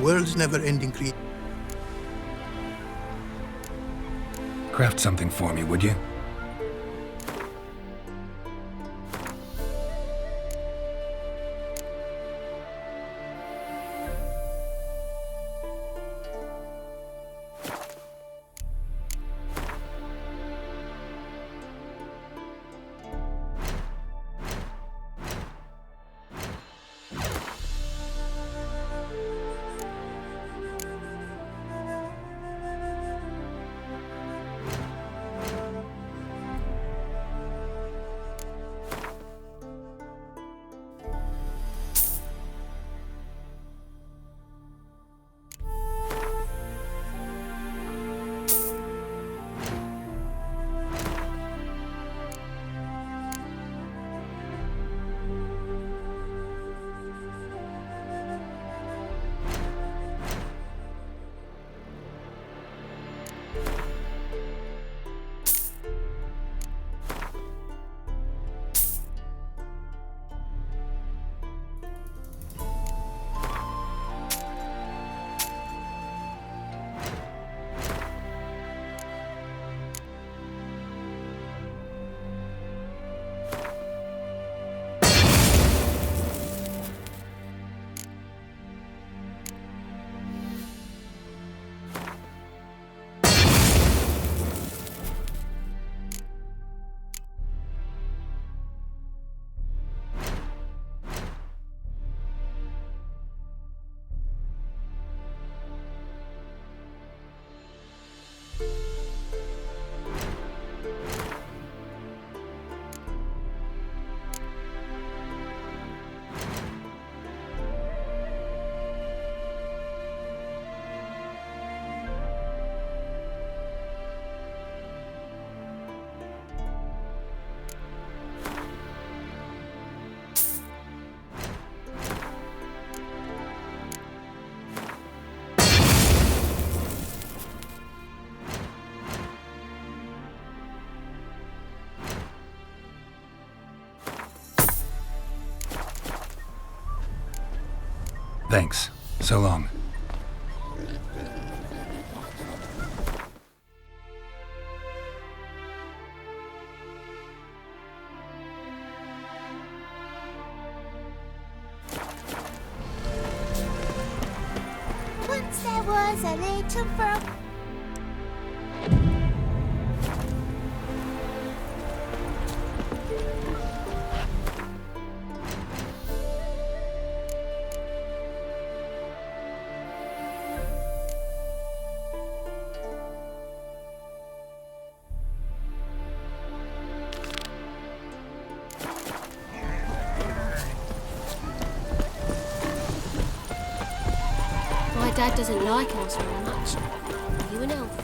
world's never-ending creation. Craft something for me, would you? Thanks. So long. Once there was a little frog. My dad doesn't like elves very much. Are you an elf?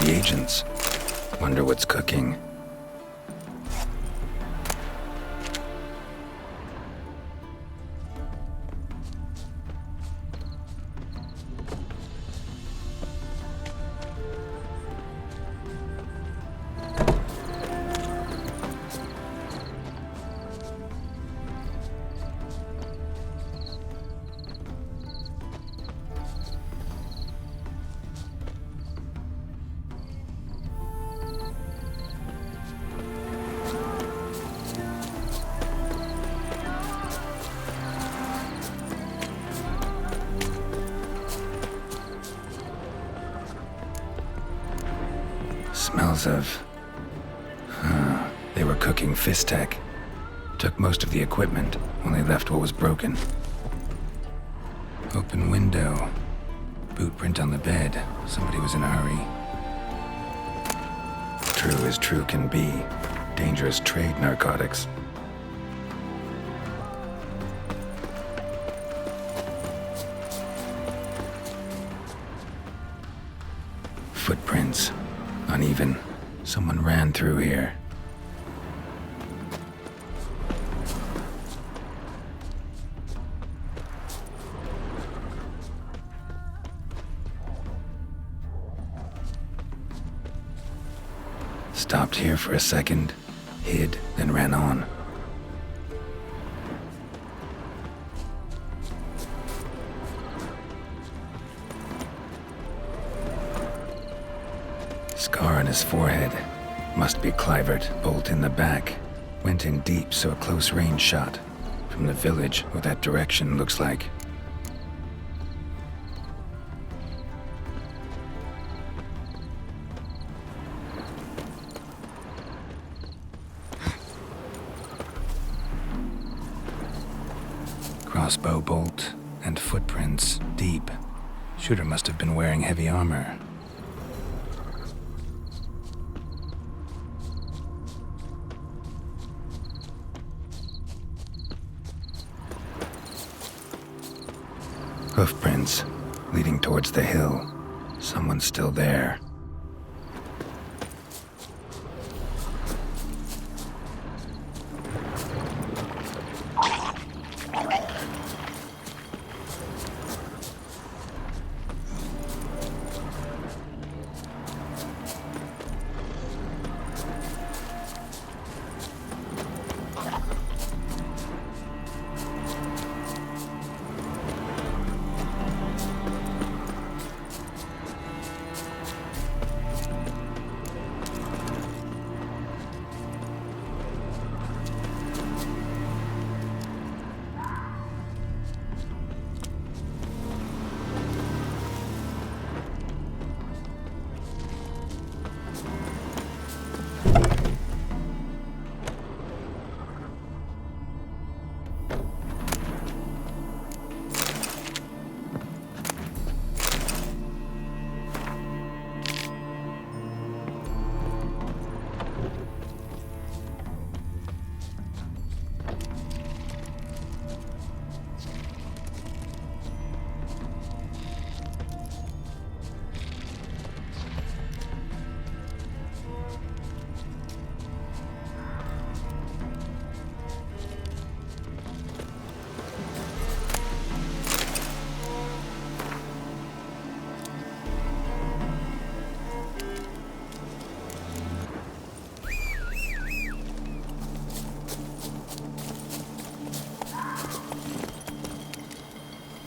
Reagents. Wonder what's cooking. Smells of... They were cooking Fistek. Took most of the equipment, only left what was broken. Open window. Boot print on the bed. Somebody was in a hurry. True as true can be. Dangerous trade narcotics. Footprints. Uneven. Someone ran through here. Stopped here for a second, hid, then ran on. Scar on his forehead. Must be Clivert, bolt in the back. Went in deep, so a close range shot. From the village, or that direction, looks like. Crossbow bolt and footprints deep. Shooter must have been wearing heavy armor. Hoofprints leading towards the hill. Someone's still there.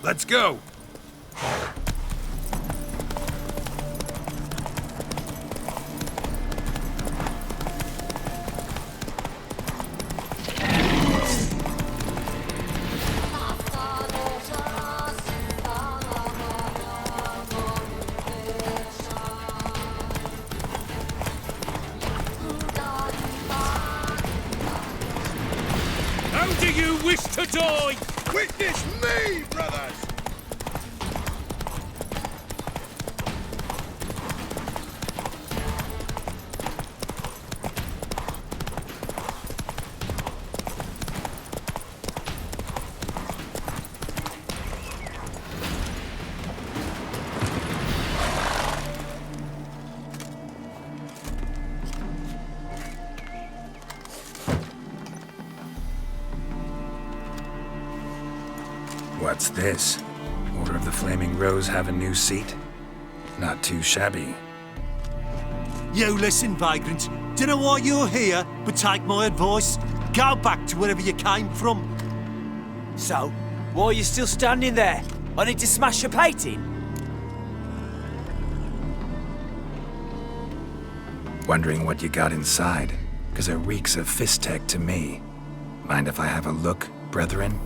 Let's go! How do you wish to die? Witness me, brothers! What's this? Order of the Flaming Rose have a new seat? Not too shabby. You listen, vagrant. Dunno why you're here, but take my advice. Go back to wherever you came from. So, why are you still standing there? I need to smash your painting? Wondering what you got inside, because it reeks of fist tech to me. Mind if I have a look, brethren?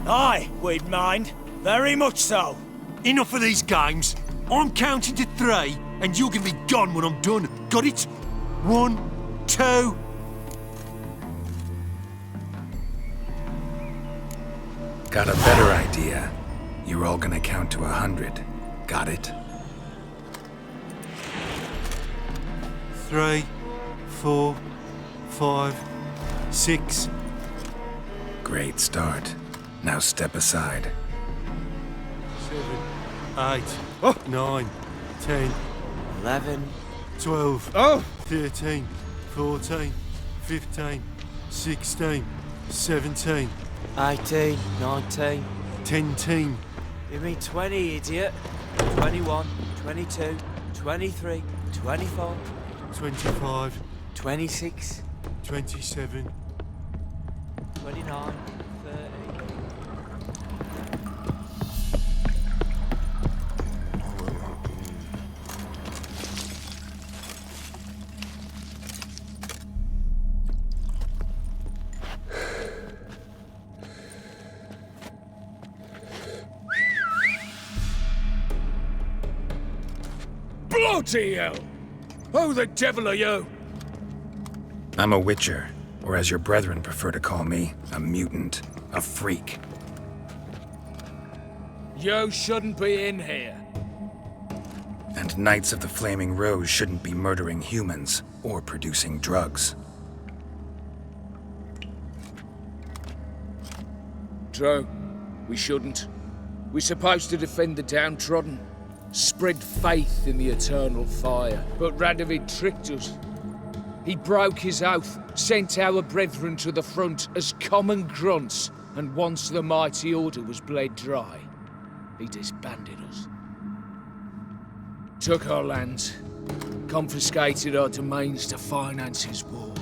Aye, we'd mind. Very much so. Enough of these games. I'm counting to 3, and you're gonna be gone when I'm done. Got it? 1, 2... Got a better idea. You're all gonna count to 100. Got it? 3, 4, 5, 6. Great start. Now step aside. 7, 8, 9, 10, 11. 12, Oh! 13, 14, 15, 16, 17, 18, 19. 10. You mean 20, idiot? 21, 22, 23, 24, 25, 26, 27. 29, 30. Bloody hell! Who the devil are you? I'm a witcher, or as your brethren prefer to call me, a mutant, a freak. You shouldn't be in here. And Knights of the Flaming Rose shouldn't be murdering humans or producing drugs. True. We shouldn't. We're supposed to defend the downtrodden. Spread faith in the eternal fire. But Radovid tricked us. He broke his oath, sent our brethren to the front as common grunts, and once the mighty order was bled dry, he disbanded us. Took our lands, confiscated our domains to finance his war.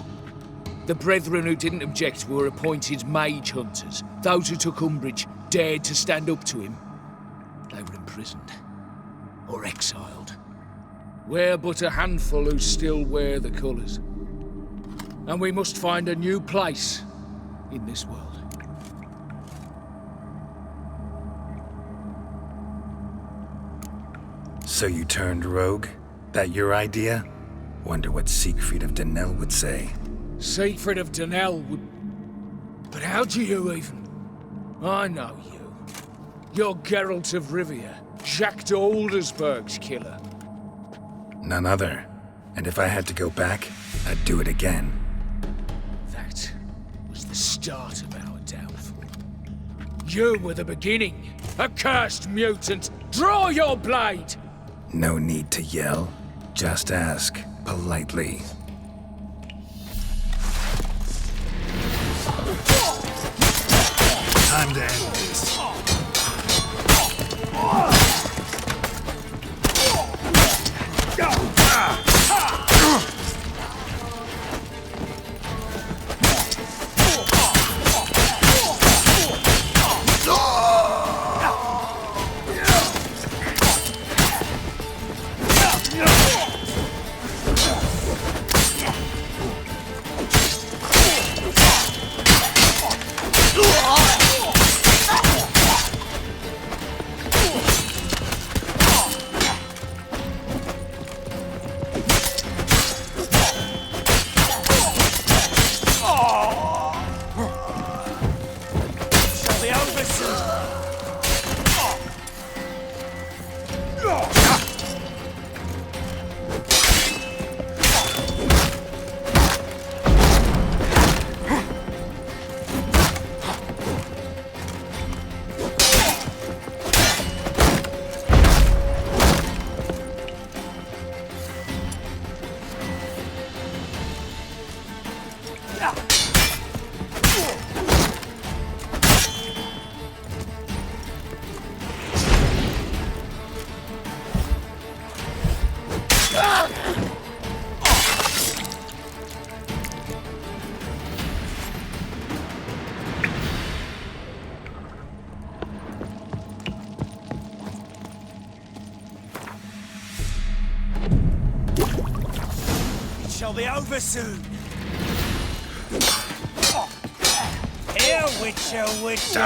The brethren who didn't object were appointed mage hunters. Those who took umbrage, dared to stand up to him. They were imprisoned, or exiled. We're but a handful who still wear the colours. And we must find a new place in this world. So you turned rogue? That your idea? Wonder what Siegfried of Denel would say. Siegfried of Denel would... But how do you even... I know you. You're Geralt of Rivia, Jacques de Aldersberg's killer. None other. And if I had to go back, I'd do it again. That was the start of our downfall. You were the beginning, accursed mutant! Draw your blade! No need to yell. Just ask, politely. Time to end this. shall be over soon. Here, Witcher, Witcher!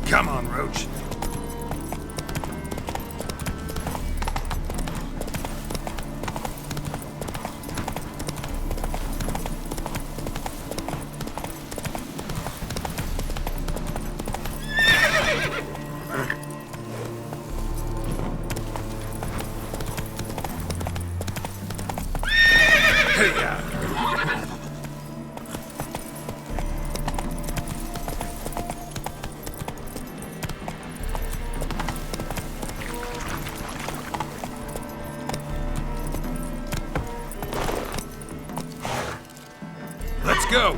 Come on, Roach. Let's go!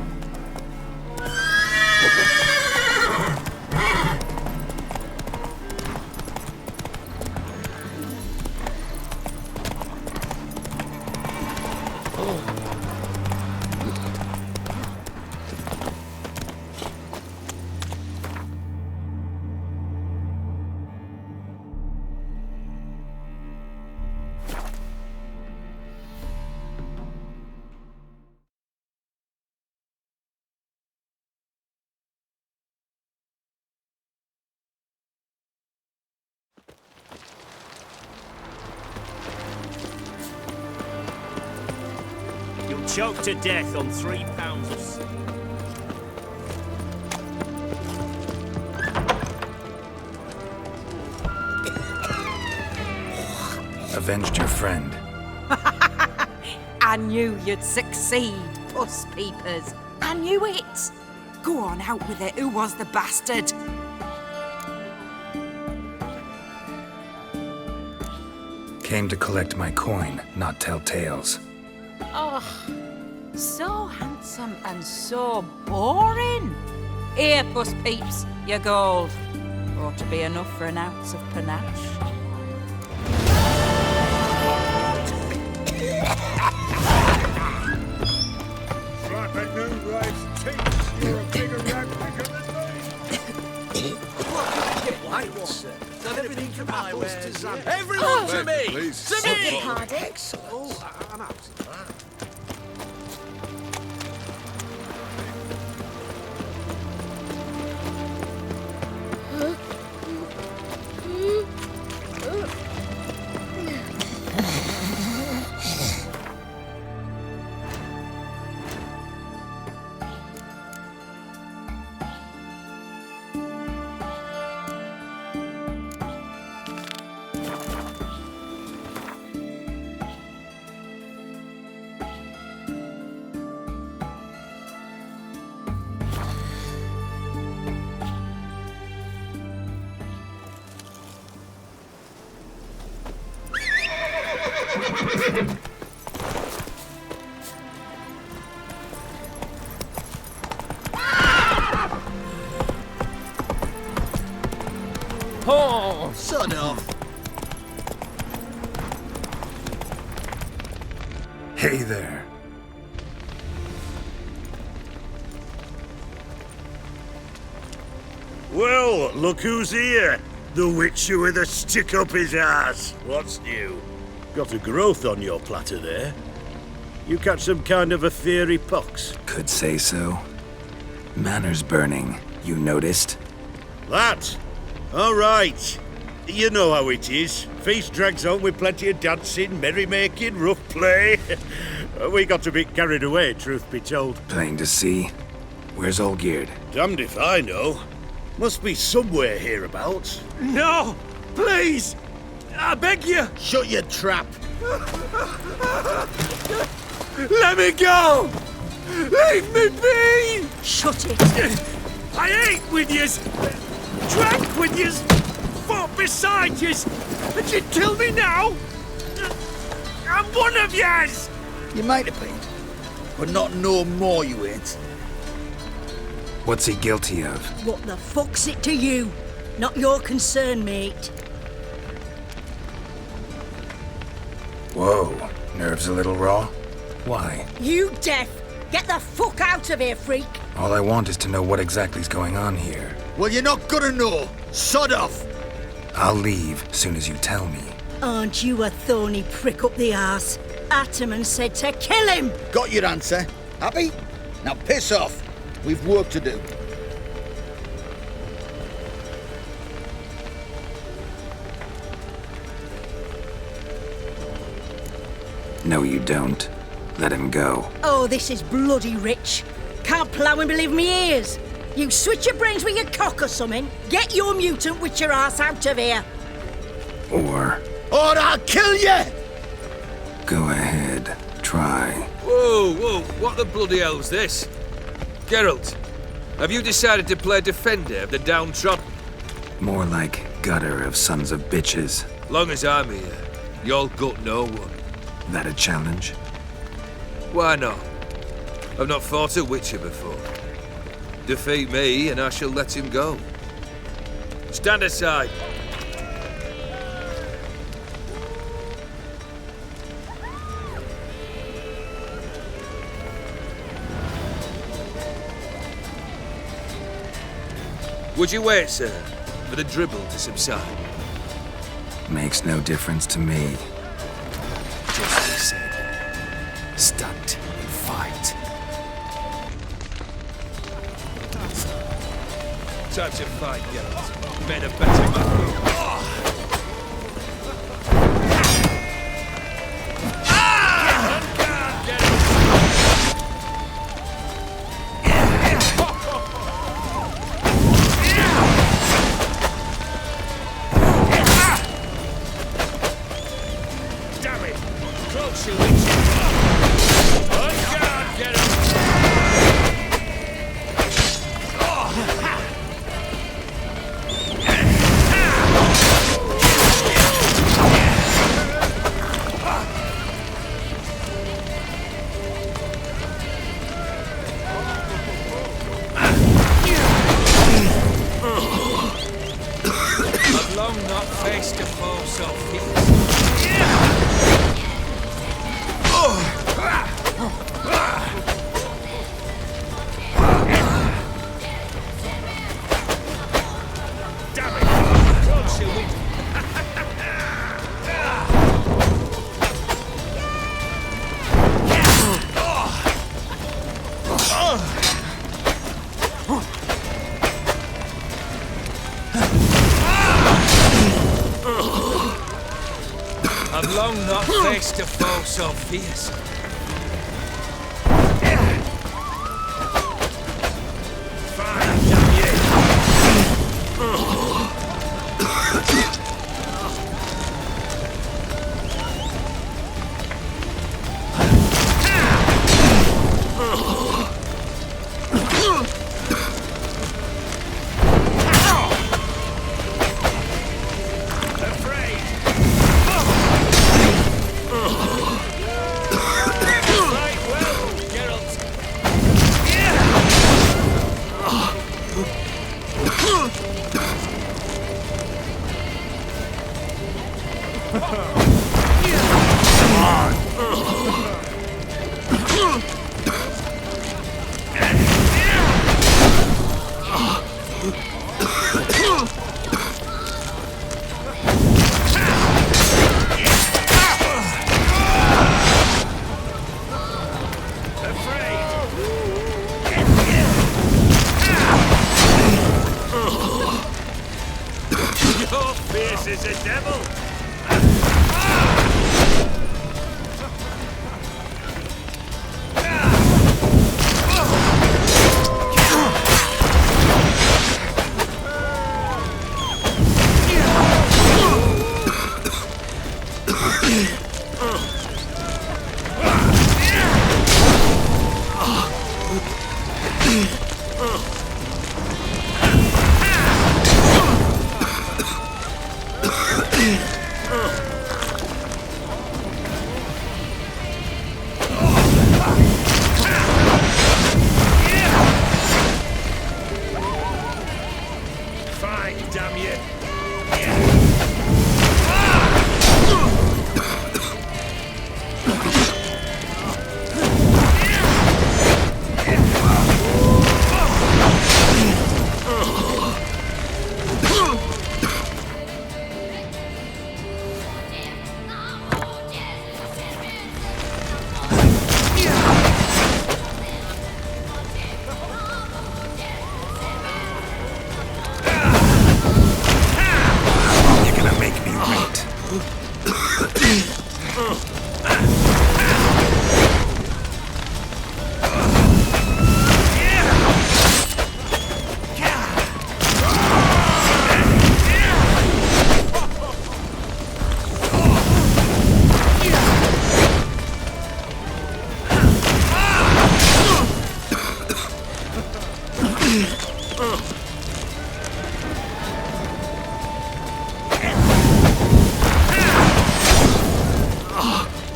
You'll choke to death on 3 pounds of sleep. Avenged your friend. I knew you'd succeed, puss peepers. I knew it. Go on, out with it. Who was the bastard? Came to collect my coin, not tell tales. Oh, so handsome and so boring. Here, puss peeps, your gold. Ought to be enough for an ounce of panache. You're a bigger rat picker than me! Everyone to me! Please. To me! Excellent. I'm out. Oh, son of. Hey there. Well, look who's here. The Witcher with a stick up his ass. What's new? Got a growth on your platter there. You catch some kind of a fiery pox? Could say so. Manners burning, you noticed? That? All right. You know how it is. Feast drags on with plenty of dancing, merrymaking, rough play. We got a bit carried away, truth be told. Plain to see. Where's Olgierd? Damned if I know. Must be somewhere hereabouts. No! Please! I beg you! Shut your trap. Let me go! Leave me be! Shut it! I ate with yous, drank with yous, fought beside yous, and you kill me now? I'm one of yous! You might have been, but not no more you ain't. What's he guilty of? What the fuck's it to you? Not your concern, mate. Whoa, nerves a little raw? Why? You deaf! Get the fuck out of here, freak! All I want is to know what exactly is going on here. Well, you're not gonna know. Sod off! I'll leave soon as you tell me. Aren't you a thorny prick up the arse? Ataman said to kill him! Got your answer. Happy? Now piss off. We've work to do. No, you don't. Let him go. Oh, this is bloody rich. Can't plough and believe me ears. You switch your brains with your cock or something. Get your mutant witcher ass out of here. Or I'll kill you! go ahead, try. Whoa, what the bloody hell's this? Geralt, have you decided to play defender of the downtrodden? More like gutter of sons of bitches. Long as I'm here, you'll gut no one. That a challenge? Why not? I've not fought a witcher before. Defeat me and I shall let him go. Stand aside. Would you wait, sir, for the dribble to subside? Makes no difference to me. Just as he said. Stand and fight. Time to fight, Geralt. Men are better man. I've long not faced a foe so fierce. Fine, damn you!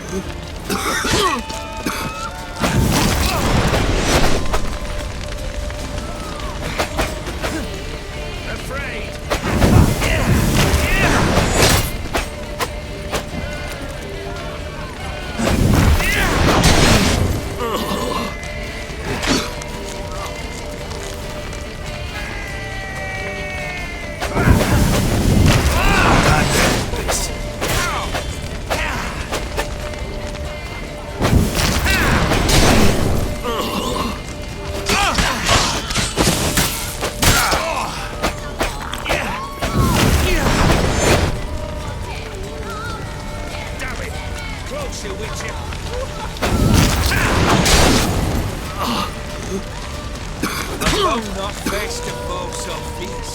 Afraid. Closer, Witcher. A foe not face to foe so fierce.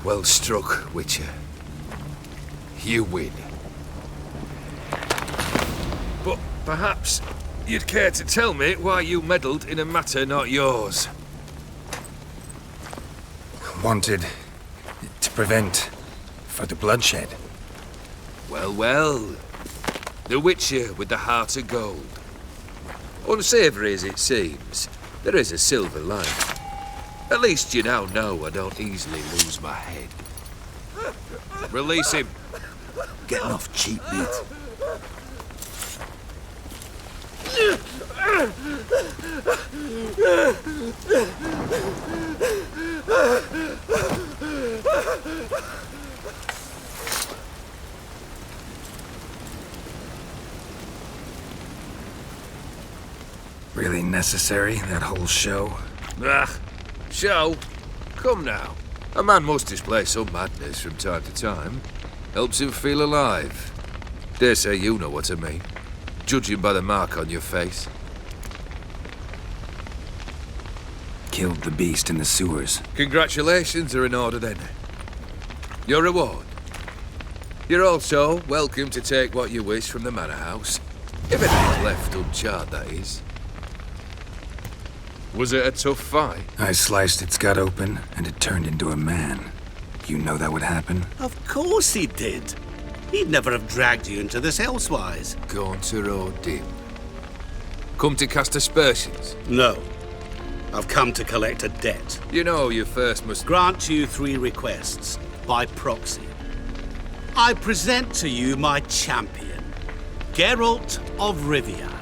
Well struck, Witcher. You win. But perhaps you'd care to tell me why you meddled in a matter not yours. Wanted to prevent further bloodshed. Well, well. The Witcher with the heart of gold. Unsavoury as it seems, there is a silver lining. At least you now know I don't easily lose my head. Release him. Getting off cheap, mate. Really necessary, that whole show? Ah, show? Come now. A man must display some madness from time to time. Helps him feel alive. Dare say you know what I mean. Judging by the mark on your face. Killed the beast in the sewers. Congratulations are in order then. Your reward. You're also welcome to take what you wish from the manor house. If anything's left uncharted, that is. Was it a tough fight? I sliced its gut open, and it turned into a man. You know that would happen? Of course he did. He'd never have dragged you into this elsewise. Gaunter or dim? Come to cast aspersions? No. I've come to collect a debt. You know you first must grant you 3 requests, by proxy. I present to you my champion, Geralt of Rivia.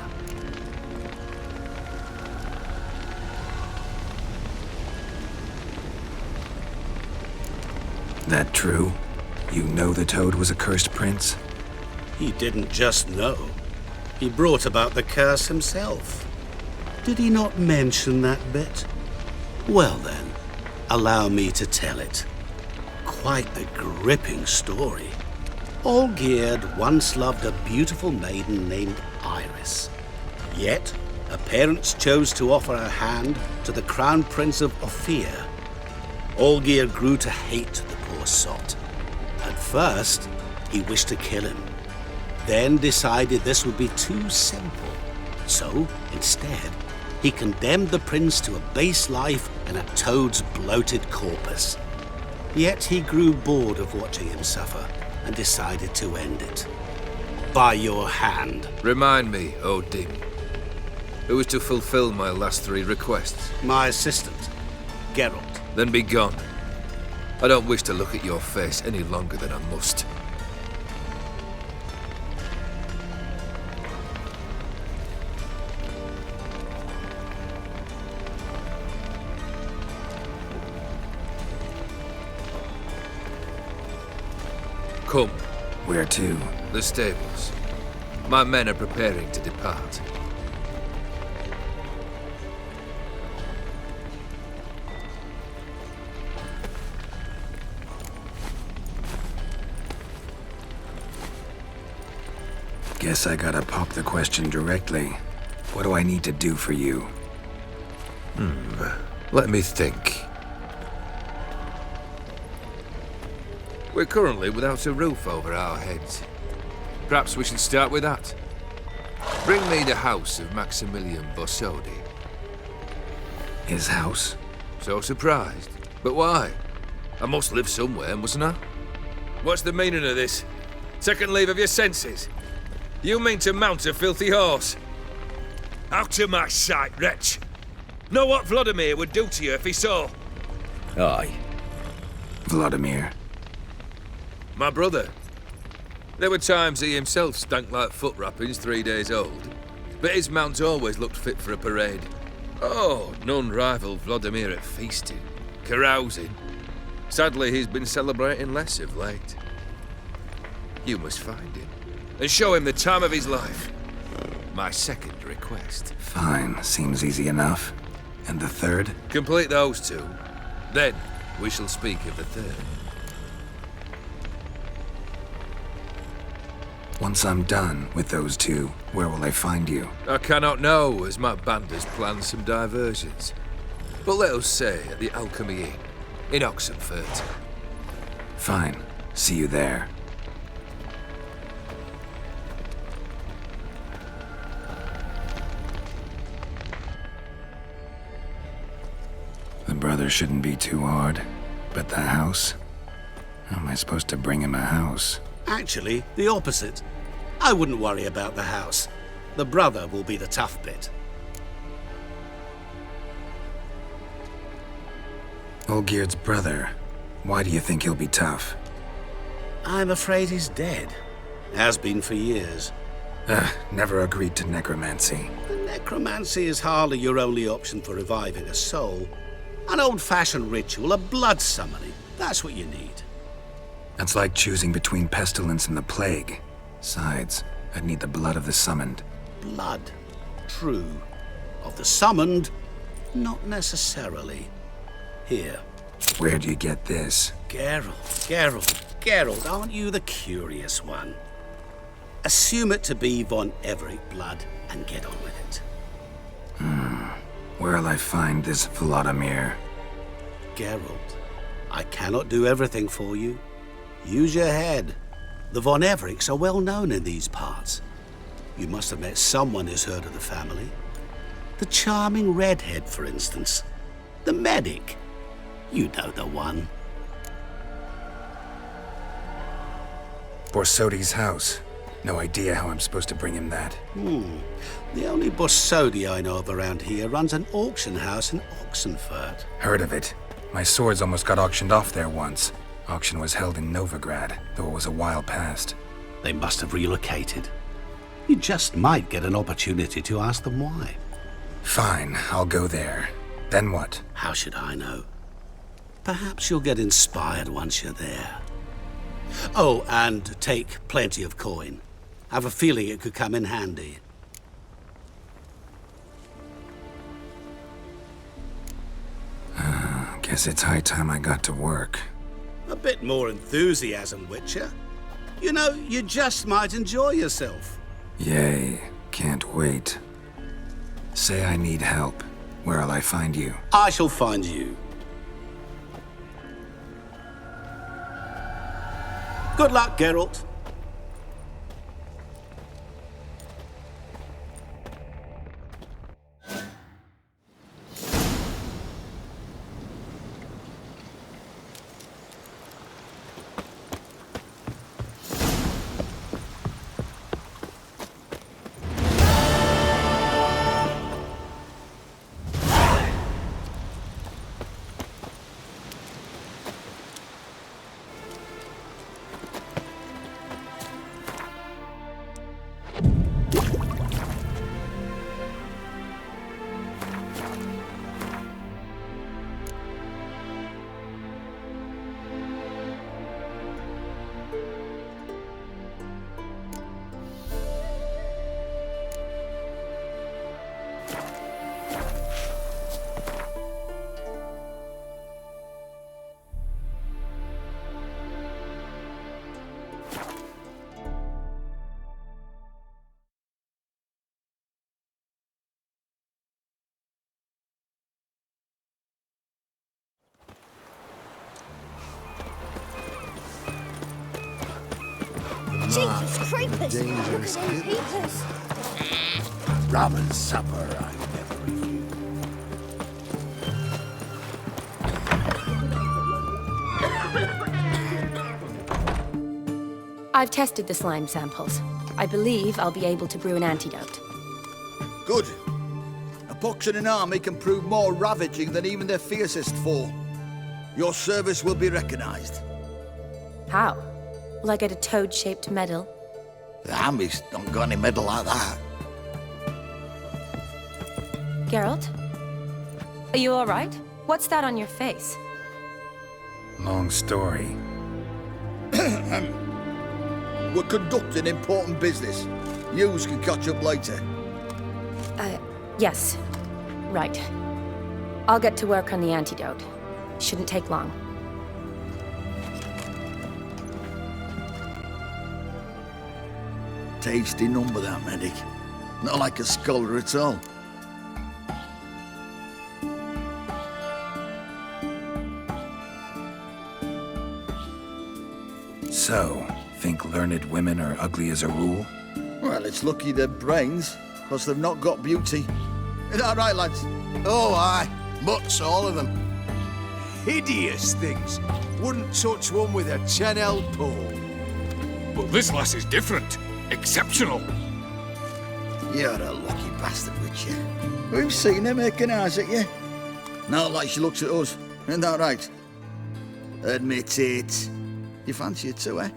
That true? You know the Toad was a cursed prince? He didn't just know. He brought about the curse himself. Did he not mention that bit? Well then, allow me to tell it. Quite a gripping story. Olgierd once loved a beautiful maiden named Iris. Yet, her parents chose to offer her hand to the Crown Prince of Ophir. Olgierd grew to hate the poor sot. At first, he wished to kill him. Then decided this would be too simple. So, instead, he condemned the prince to a base life in a toad's bloated corpus. Yet he grew bored of watching him suffer and decided to end it. By your hand. Remind me, Odin. Who is to fulfill my last 3 requests? My assistant, Geralt. Then be gone. I don't wish to look at your face any longer than I must. Come. Where to? The stables. My men are preparing to depart. Guess I gotta pop the question directly. What do I need to do for you? Let me think. We're currently without a roof over our heads. Perhaps we should start with that. Bring me the house of Maximilian Borsodi. His house? So surprised. But why? I must live somewhere, mustn't I? What's the meaning of this? Second leave of your senses? You mean to mount a filthy horse? Out of my sight, wretch! Know what Vladimir would do to you if he saw? Aye. Vladimir. My brother. There were times he himself stank like foot wrappings 3 days old, but his mount always looked fit for a parade. Oh, none rivaled Vladimir at feasting, carousing. Sadly, he's been celebrating less of late. You must find him, and show him the time of his life. My second request. Fine, seems easy enough. And the third? Complete those two. Then, we shall speak of the third. Once I'm done with those two, where will I find you? I cannot know, as my band has planned some diversions. But let us say at the Alchemy Inn, in Oxenfurt. Fine. See you there. The brother shouldn't be too hard. But the house? How am I supposed to bring him a house? Actually, the opposite. I wouldn't worry about the house. The brother will be the tough bit. Olgierd's brother. Why do you think he'll be tough? I'm afraid he's dead. Has been for years. Never agreed to necromancy. Necromancy is hardly your only option for reviving a soul. An old-fashioned ritual, a blood summoning. That's what you need. That's like choosing between pestilence and the plague. Besides, I'd need the blood of the summoned. Blood. True. Of the summoned, not necessarily. Here. Where do you get this? Geralt, aren't you the curious one? Assume it to be von Everett blood and get on with it. Where'll I find this Vladimir? Geralt, I cannot do everything for you. Use your head. The von Evericks are well known in these parts. You must have met someone who's heard of the family. The charming redhead, for instance. The medic. You know the one. Borsodi's house. No idea how I'm supposed to bring him that. The only Borsodi I know of around here runs an auction house in Oxenfurt. Heard of it. My swords almost got auctioned off there once. Auction was held in Novigrad, though it was a while past. They must have relocated. You just might get an opportunity to ask them why. Fine, I'll go there. Then what? How should I know? Perhaps you'll get inspired once you're there. Oh, and take plenty of coin. Have a feeling it could come in handy. Guess it's high time I got to work. A bit more enthusiasm, Witcher. You know, you just might enjoy yourself. Yay, can't wait. Say I need help. Where'll I find you? I shall find you. Good luck, Geralt. Jeepers creepers! Look at dangerous them kid. peepers! Ramen supper, I never refuse. I've tested the slime samples. I believe I'll be able to brew an antidote. Good. A pox in an army can prove more ravaging than even their fiercest foe. Your service will be recognized. How? Will I get a toad-shaped medal? The army's not got any medal like that. Geralt? Are you all right? What's that on your face? Long story. We're conducting important business. Yous can catch up later. Yes. Right. I'll get to work on the antidote. Shouldn't take long. Tasty number, that medic. Not like a scholar at all. So, think learned women are ugly as a rule? Well, it's lucky they're brains, because they've not got beauty. Is that right, lads? Oh, aye. Mutts, all of them. Hideous things. Wouldn't touch one with a 10L pole. But this lass is different. Exceptional. You're a lucky bastard, Witcher. We've seen her making eyes at you. Not like she looks at us. Isn't that right? Admit it. You fancy it too, eh?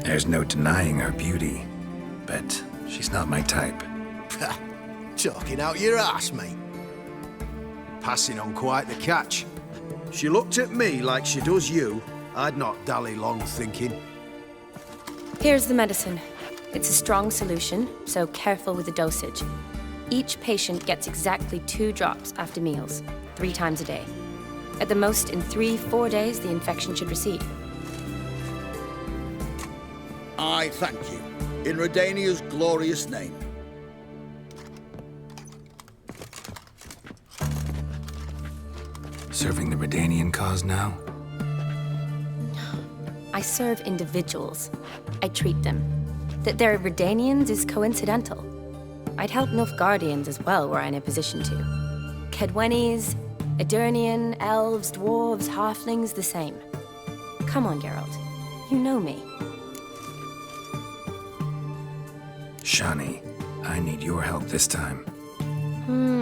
There's no denying her beauty, but she's not my type. Talking out your ass, mate. Passing on quite the catch. She looked at me like she does you. I'd not dally long thinking. Here's the medicine. It's a strong solution, so careful with the dosage. Each patient gets exactly 2 drops after meals, 3 times a day. At the most, in 3-4 days, the infection should recede. I thank you. In Redania's glorious name. Serving the Redanian cause now? I serve individuals. I treat them. That they're Redanians is coincidental. I'd help Nilfgaardians as well were I in a position to. Kedwenis, Edirnian, elves, dwarves, halflings, the same. Come on, Geralt. You know me. Shani, I need your help this time.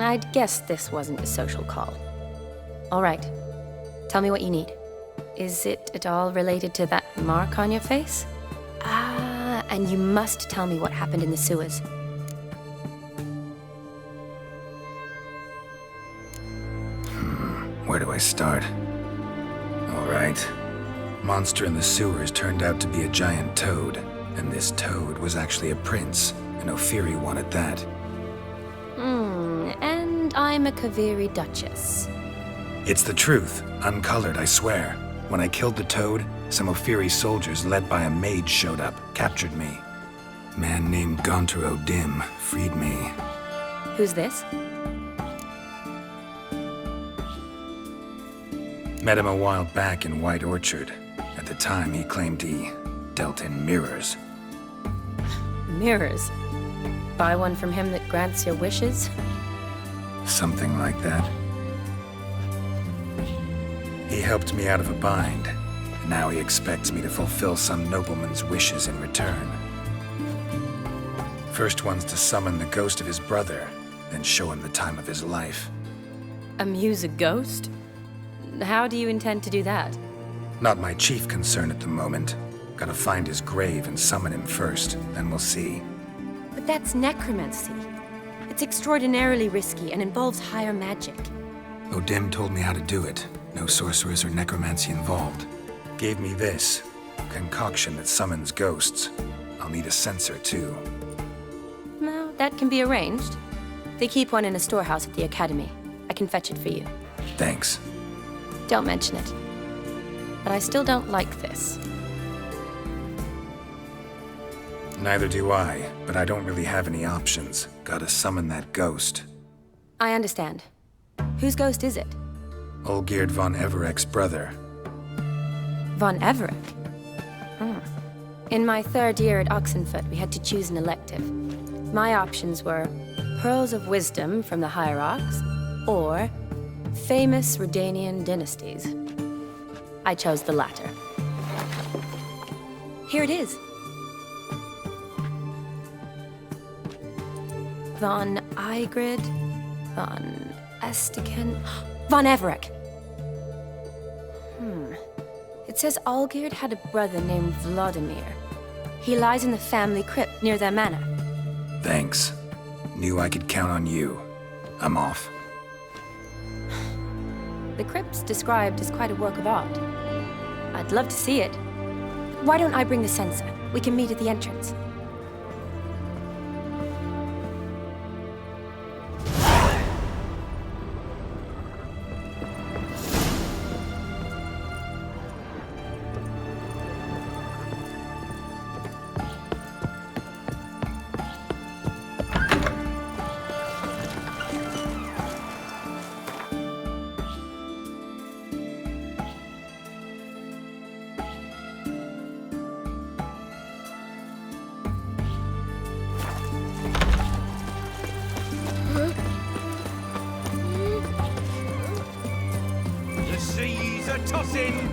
I'd guess this wasn't a social call. All right. Tell me what you need. Is it at all related to that mark on your face? Ah, and you must tell me what happened in the sewers. Where do I start? All right. Monster in the sewers turned out to be a giant toad, and this toad was actually a prince, an Ophiri one at that. And I'm a Kaviri Duchess. It's the truth, uncolored, I swear. When I killed the toad, some Ophiri soldiers led by a mage showed up, captured me. A man named Gaunter O'Dim freed me. Who's this? Met him a while back in White Orchard. At the time, he claimed he dealt in mirrors. Mirrors. Buy one from him that grants your wishes? Something like that. He helped me out of a bind, and now he expects me to fulfill some nobleman's wishes in return. First one's to summon the ghost of his brother, then show him the time of his life. Amuse a ghost? How do you intend to do that? Not my chief concern at the moment. Gotta find his grave and summon him first, then we'll see. But that's necromancy. It's extraordinarily risky and involves higher magic. O'Dim told me how to do it. No sorcerers or necromancy involved. Gave me this concoction that summons ghosts. I'll need a censer too. No, that can be arranged. They keep one in a storehouse at the academy. I can fetch it for you. Thanks. Don't mention it. But I still don't like this. Neither do I, but I don't really have any options. Gotta summon that ghost. I understand. Whose ghost is it? Olgierd von Everek's brother. Von Everett? In my 3rd year at Oxenfoot, we had to choose an elective. My options were Pearls of Wisdom from the Hierarchs, or famous Redanian dynasties. I chose the latter. Here it is. Von Igrid, Von Estiken, Von Everett. It says Olgierd had a brother named Vladimir. He lies in the family crypt near their manor. Thanks. Knew I could count on you. I'm off. The crypt's described as quite a work of art. I'd love to see it. Why don't I bring the censer? We can meet at the entrance.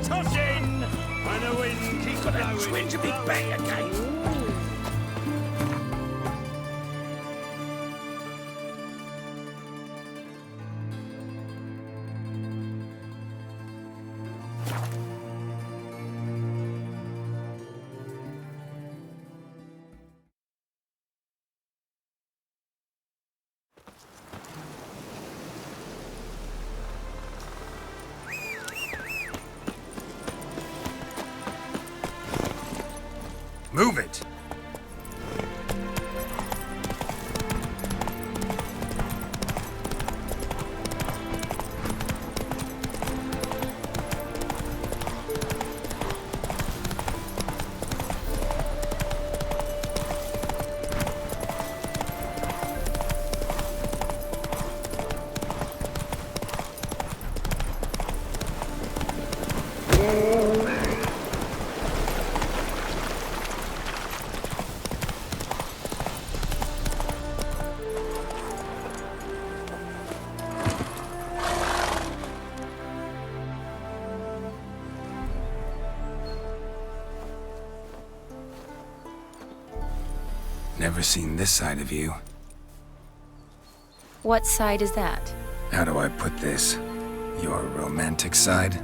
Tossing, and the wind keeps blowing. Got a twinge of me back again. Move it! Never seen this side of you. What side is that? How do I put this? Your romantic side?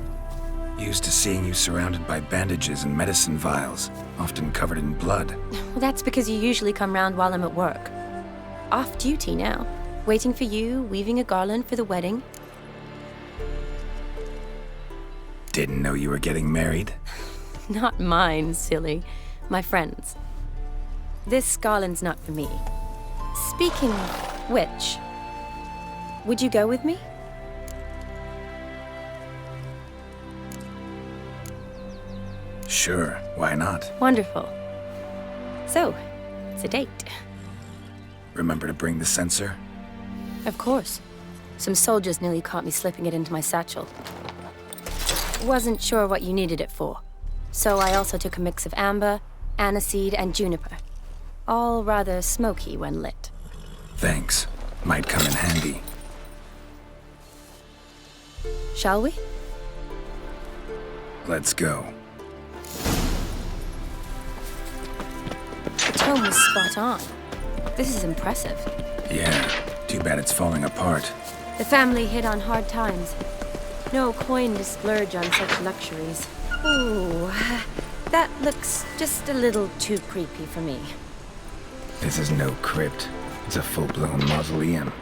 Used to seeing you surrounded by bandages and medicine vials, often covered in blood. Well, that's because you usually come round while I'm at work. Off duty now. Waiting for you, weaving a garland for the wedding. Didn't know you were getting married? Not mine, silly. My friend's. This garland's not for me. Speaking of which, would you go with me? Sure, why not? Wonderful. So, it's a date. Remember to bring the censer? Of course. Some soldiers nearly caught me slipping it into my satchel. Wasn't sure what you needed it for. So I also took a mix of amber, aniseed, and juniper. All rather smoky when lit. Thanks. Might come in handy. Shall we? Let's go. The tone was spot on. This is impressive. Yeah, too bad it's falling apart. The family hit on hard times. No coin to splurge on such luxuries. Ooh, that looks just a little too creepy for me. This is no crypt. It's a full-blown mausoleum.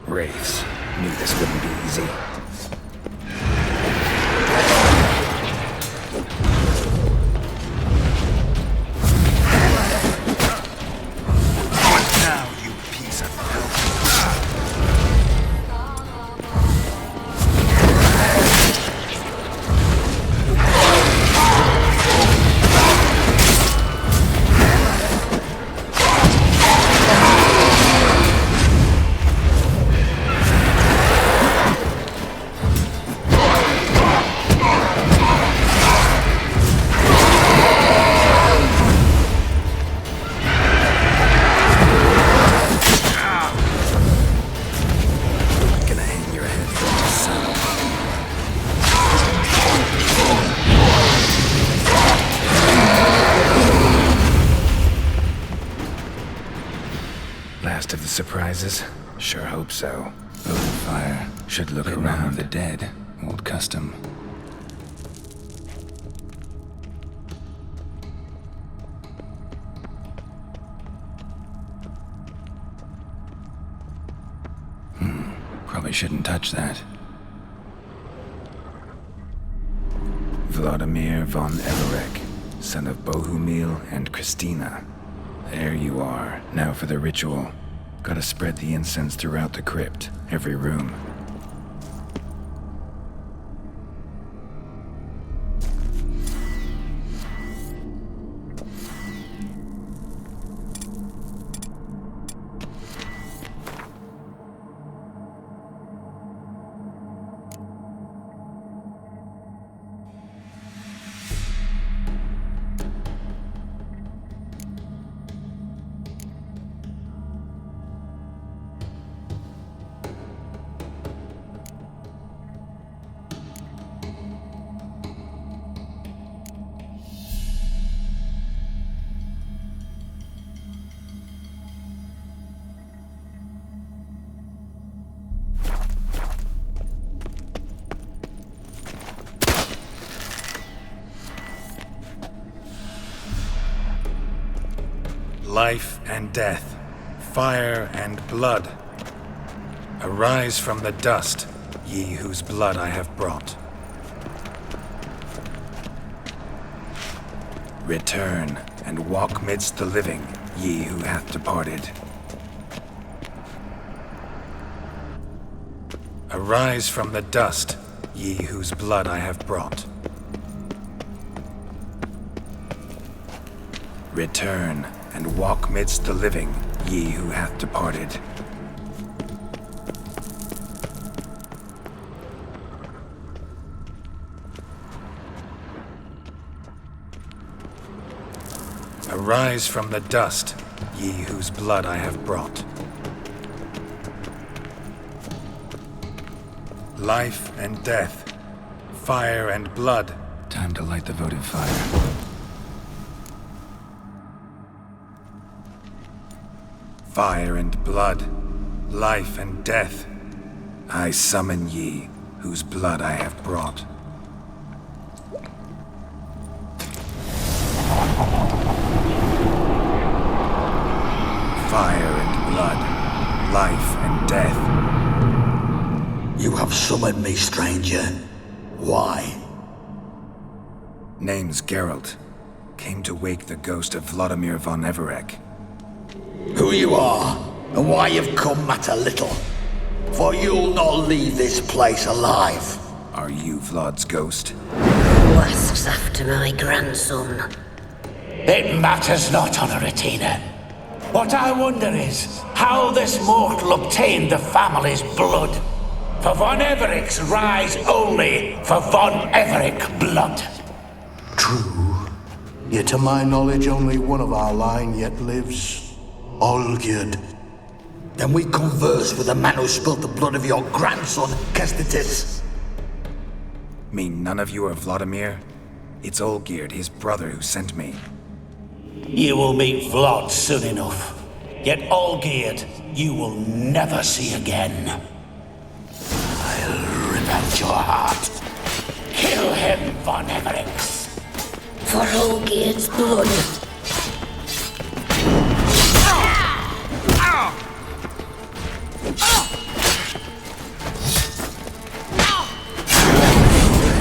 Wraiths. Knew this wouldn't be easy. Last of the surprises? Sure hope so. Votive fire. Should look around the dead. Old custom. Probably shouldn't touch that. Vladimir von Everek, son of Bohumil and Christina. There you are. Now for the ritual. Gotta spread the incense throughout the crypt, every room. Life and death, fire and blood. Arise from the dust, ye whose blood I have brought. Return and walk midst the living, ye who hath departed. Arise from the dust, ye whose blood I have brought. Return and walk midst the living, ye who hath departed. Arise from the dust, ye whose blood I have brought. Life and death, fire and blood. Time to light the votive fire. Fire and blood, life and death, I summon ye, whose blood I have brought. Fire and blood, life and death. You have summoned me, stranger. Why? Name's Geralt. Came to wake the ghost of Vladimir von Everek. Who you are, and why you've come matter little. For you'll not leave this place alive. Are you Vlad's ghost? Who asks after my grandson? It matters not, Honoratina. What I wonder is how this mortal obtained the family's blood. For von Everek's rise only for von Everek blood. True. Yet to my knowledge, only one of our line yet lives. Olgierd. Then we converse with the man who spilt the blood of your grandson, Kestitis. Mean none of you are Vladimir? It's Olgierd, his brother, who sent me. You will meet Vlad soon enough. Yet Olgierd, you will never see again. I'll rip out your heart. Kill him, von Everek. For Olgierd's blood.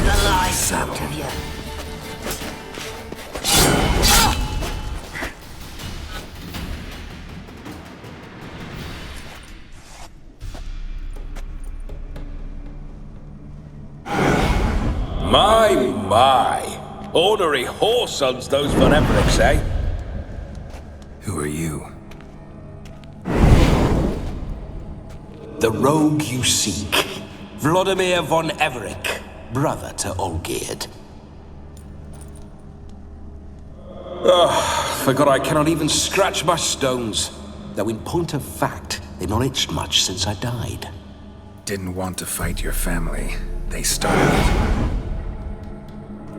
The life out of you. My. Ornery whoresons those von Evereks, eh? Who are you? The rogue you seek. Vladimir von Everek, brother to Olgierd. Forgot I cannot even scratch my stones. Though in point of fact, they've not itched much since I died. Didn't want to fight your family. They started it.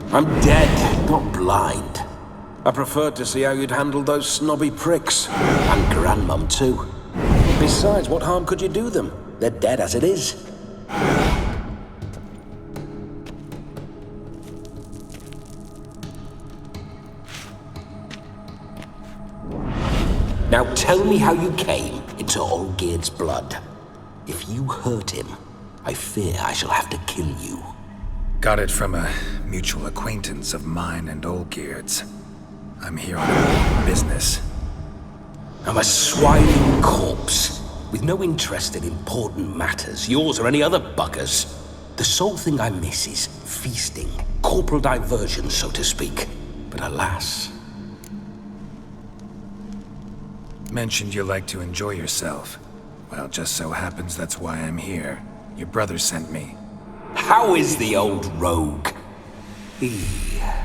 I'm dead, not blind. I preferred to see how you'd handle those snobby pricks. And Grandmum, too. Besides, what harm could you do them? They're dead as it is. Now tell me how you came into Olgierd's blood. If you hurt him, I fear I shall have to kill you. Got it from a mutual acquaintance of mine and Olgierd's. I'm here on business. I'm a swiving corpse, with no interest in important matters, yours or any other buggers. The sole thing I miss is feasting, corporal diversion, so to speak. But alas... Mentioned you like to enjoy yourself. Well, just so happens that's why I'm here. Your brother sent me. How is the old rogue?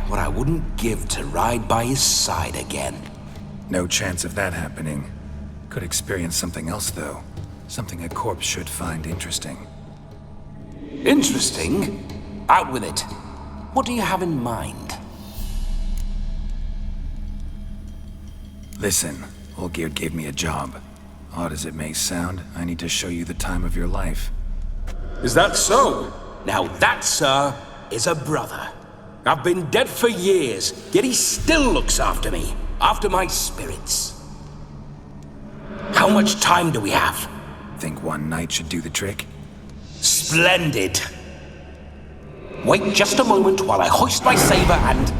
What I wouldn't give to ride by his side again. No chance of that happening. Could experience something else, though. Something a corpse should find interesting. Interesting? Out with it. What do you have in mind? Listen, Olgierd gave me a job. Odd as it may sound, I need to show you the time of your life. Is that so? Now that, sir, is a brother. I've been dead for years, yet he still looks after me, after my spirits. How much time do we have? Think one night should do the trick? Splendid. Wait just a moment while I hoist my saber and...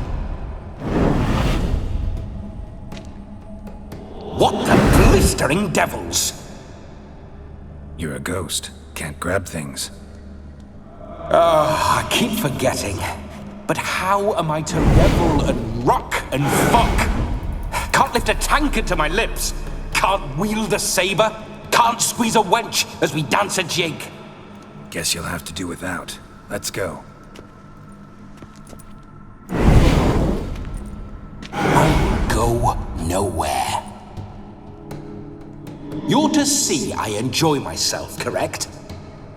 What the blistering devils? You're a ghost. Can't grab things. I keep forgetting. But how am I to revel and rock and fuck? Can't lift a tankard to my lips. Can't wield a saber. Can't squeeze a wench as we dance a jig. Guess you'll have to do without. Let's go. I'll go nowhere. You're to see I enjoy myself, correct?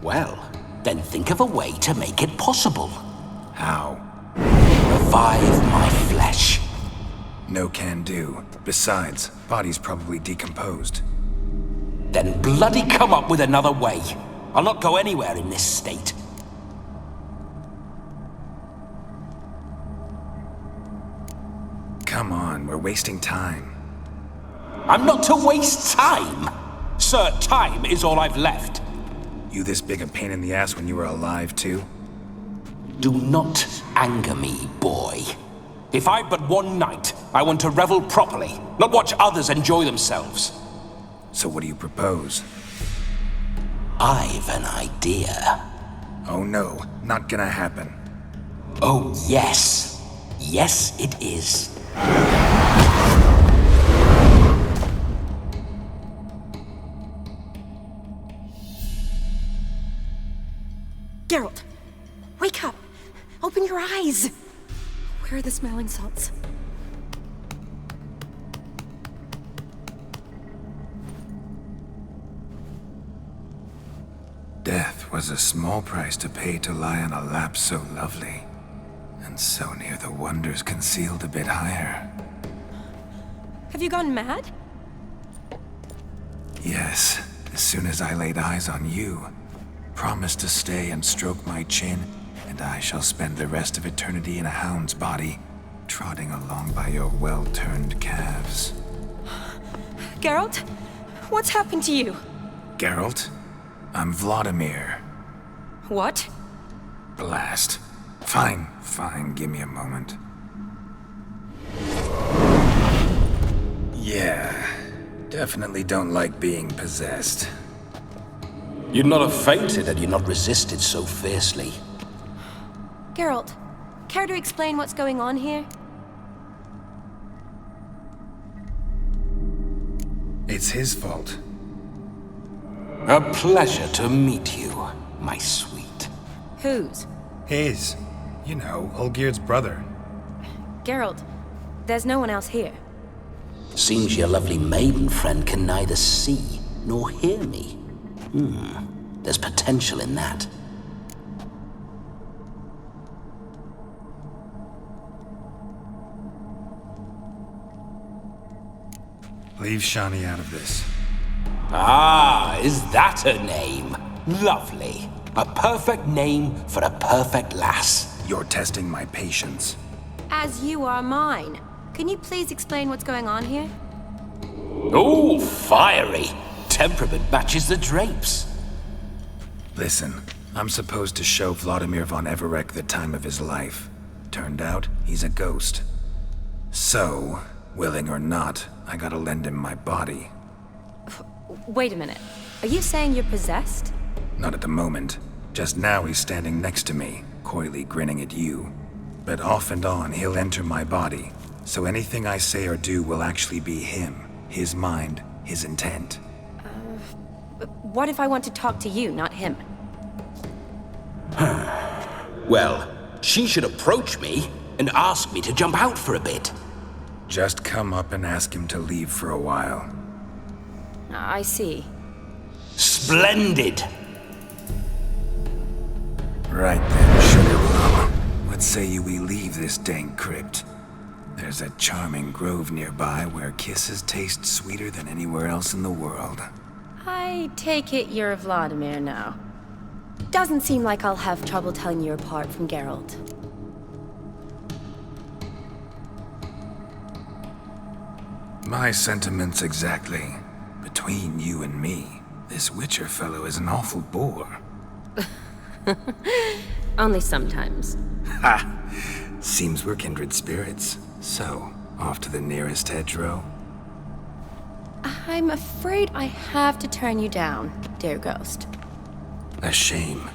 Well, then think of a way to make it possible. How? Revive my flesh. No can do. Besides, body's probably decomposed. Then bloody come up with another way. I'll not go anywhere in this state. Come on, we're wasting time. I'm not to waste time. Sir, time is all I've left. You this big a pain in the ass when you were alive, too? Do not anger me, boy. If I've but one night, I want to revel properly, not watch others enjoy themselves. So what do you propose? I've an idea. Oh no, not gonna happen. Oh yes. Yes, it is. Geralt, wake up. Open your eyes. Where are the smelling salts? Death was a small price to pay to lie on a lap so lovely, and so near the wonders concealed a bit higher. Have you gone mad? Yes, as soon as I laid eyes on you, promised to stay and stroke my chin, and I shall spend the rest of eternity in a hound's body, trotting along by your well-turned calves. Geralt, what's happened to you? Geralt? I'm Vladimir. What? Blast. Fine, give me a moment. Yeah, definitely don't like being possessed. You'd not have fainted had you not resisted so fiercely. Geralt, care to explain what's going on here? It's his fault. A pleasure to meet you, my sweet. Whose? His. You know, Olgierd's brother. Geralt, there's no one else here. Seems your lovely maiden friend can neither see nor hear me. There's potential in that. Leave Shani out of this. Ah, is that her name? Lovely. A perfect name for a perfect lass. You're testing my patience. As you are mine. Can you please explain what's going on here? Oh, fiery. Temperament matches the drapes. Listen, I'm supposed to show Vladimir von Everec the time of his life. Turned out, he's a ghost. So, willing or not, I gotta lend him my body. Wait a minute. Are you saying you're possessed? Not at the moment. Just now he's standing next to me, coyly grinning at you. But off and on, he'll enter my body. So anything I say or do will actually be him. His mind, his intent. What if I want to talk to you, not him? Well, she should approach me and ask me to jump out for a bit. Just come up and ask him to leave for a while. I see. Splendid! Right then, Sugar Plum. What say you we leave this dank crypt? There's a charming grove nearby where kisses taste sweeter than anywhere else in the world. I take it you're Vladimir now. Doesn't seem like I'll have trouble telling you apart from Geralt. My sentiments exactly. Between you and me, this Witcher fellow is an awful bore. Only sometimes. Ha! Seems we're kindred spirits. So, off to the nearest hedgerow? I'm afraid I have to turn you down, dear ghost. A shame.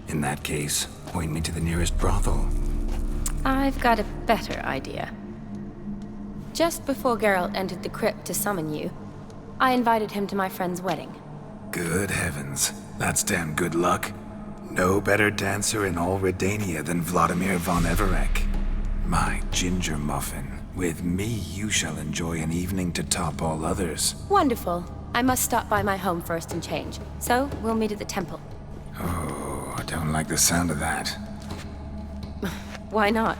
In that case, point me to the nearest brothel. I've got a better idea. Just before Geralt entered the crypt to summon you, I invited him to my friend's wedding. Good heavens. That's damn good luck. No better dancer in all Redania than Vladimir von Everec. My ginger muffin. With me, you shall enjoy an evening to top all others. Wonderful. I must stop by my home first and change. So, we'll meet at the temple. Oh, I don't like the sound of that. Why not?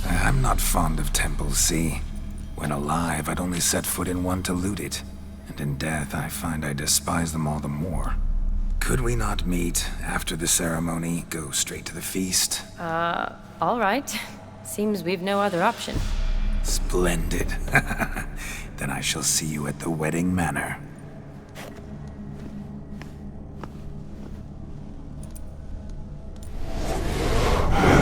I'm not fond of temples, see? When alive, I'd only set foot in one to loot it. And in death, I find I despise them all the more. Could we not meet after the ceremony, go straight to the feast? All right. Seems we've no other option. Splendid. Then I shall see you at the wedding manor.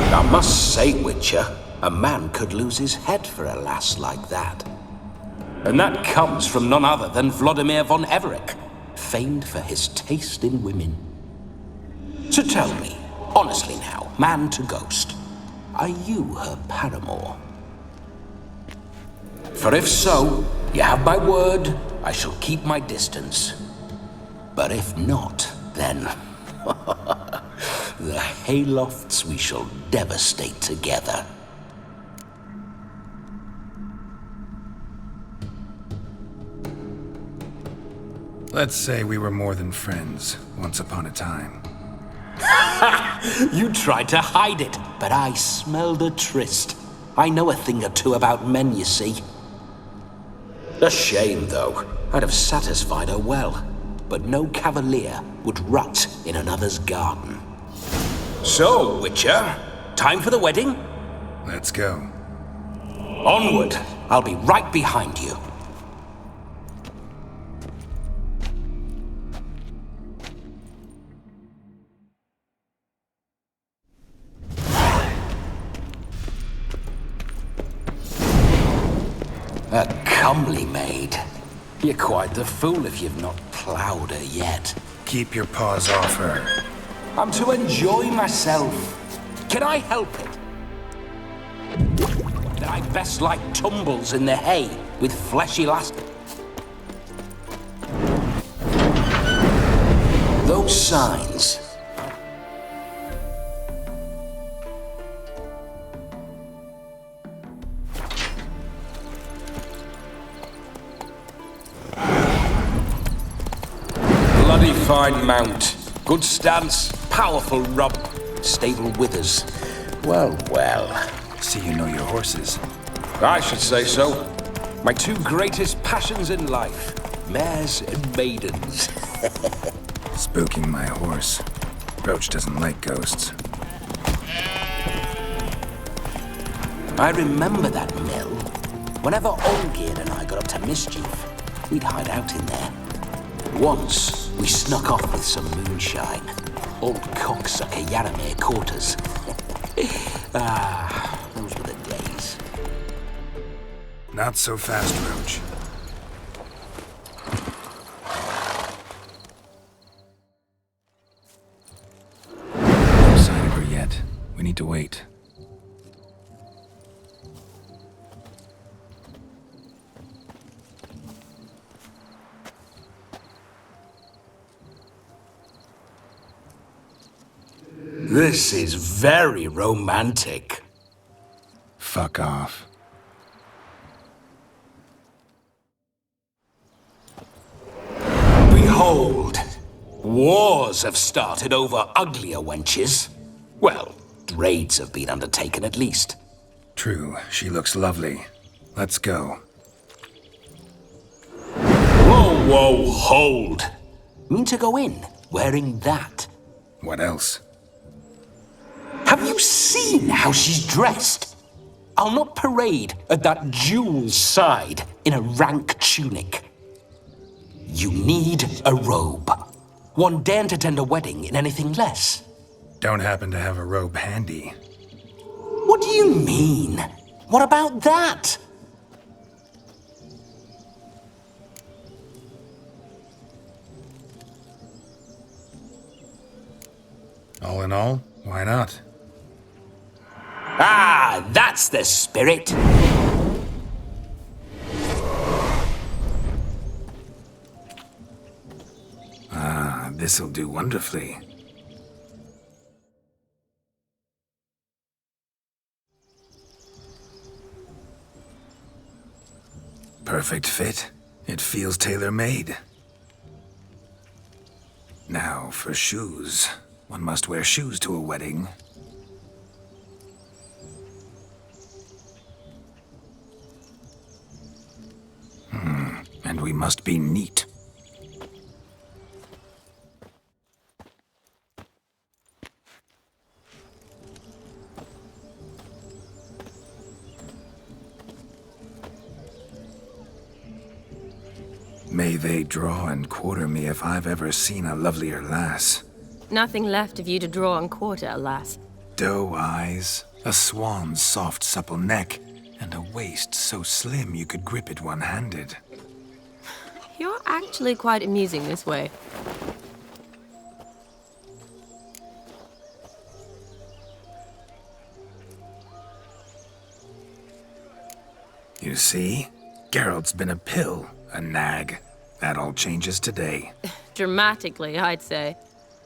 I must say, Witcher, a man could lose his head for a lass like that. And that comes from none other than Vladimir von Everec, famed for his taste in women. So tell me, honestly now, man to ghost, are you her paramour? For if so, you have my word, I shall keep my distance. But if not, then the haylofts we shall devastate together. Let's say we were more than friends, once upon a time. You tried to hide it, but I smelled a tryst. I know a thing or two about men, you see. A shame, though. I'd have satisfied her well. But no cavalier would rot in another's garden. So, Witcher, time for the wedding? Let's go. Onward. I'll be right behind you. A comely maid. You're quite the fool if you've not ploughed her yet. Keep your paws off her. I'm to enjoy myself. Can I help it? That I best like tumbles in the hay with fleshy lass. Those signs. Bloody fine mount. Good stance, powerful rub, stable withers. Well, well. See you know your horses. I should say so. My two greatest passions in life. mares and maidens. Spooking my horse. Roach doesn't like ghosts. I remember that mill. Whenever Olgerd and I got up to mischief, we'd hide out in there. Once, we snuck off with some moonshine. Old cocksucker Yaramir caught us. Those were the days. Not so fast, Roach. No sign of her yet. We need to wait. This is very romantic. Fuck off. Behold, wars have started over uglier wenches. Well, raids have been undertaken at least. True, she looks lovely. Let's go. Whoa, hold. Mean to go in, wearing that? What else? Have you seen how she's dressed? I'll not parade at that jewel's side in a rank tunic. You need a robe. One daren't attend a wedding in anything less. Don't happen to have a robe handy. What do you mean? What about that? All in all, why not? Ah, that's the spirit. Ah, this'll do wonderfully. Perfect fit. It feels tailor-made. Now, for shoes. One must wear shoes to a wedding. And we must be neat. May they draw and quarter me if I've ever seen a lovelier lass. Nothing left of you to draw and quarter, alas. Doe eyes, a swan's soft supple neck, and a waist so slim you could grip it one-handed. You're actually quite amusing this way. You see? Geralt's been a pill, a nag. That all changes today. Dramatically, I'd say.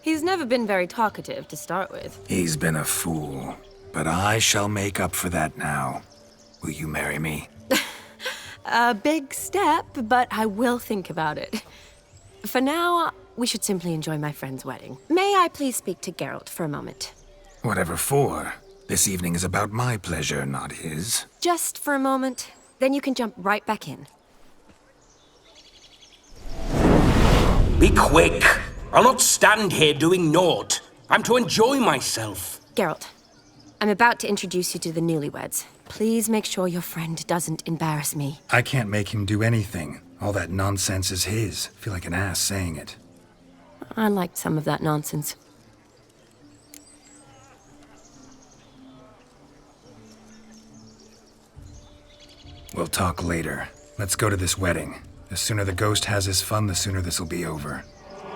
He's never been very talkative to start with. He's been a fool, but I shall make up for that now. Will you marry me? A big step, but I will think about it. For now, we should simply enjoy my friend's wedding. May I please speak to Geralt for a moment? Whatever for. This evening is about my pleasure, not his. Just for a moment, then you can jump right back in. Be quick. I'll not stand here doing naught. I'm to enjoy myself. Geralt, I'm about to introduce you to the newlyweds. Please make sure your friend doesn't embarrass me. I can't make him do anything. All that nonsense is his. Feel like an ass saying it. I liked some of that nonsense. We'll talk later. Let's go to this wedding. The sooner the ghost has his fun, the sooner this'll be over.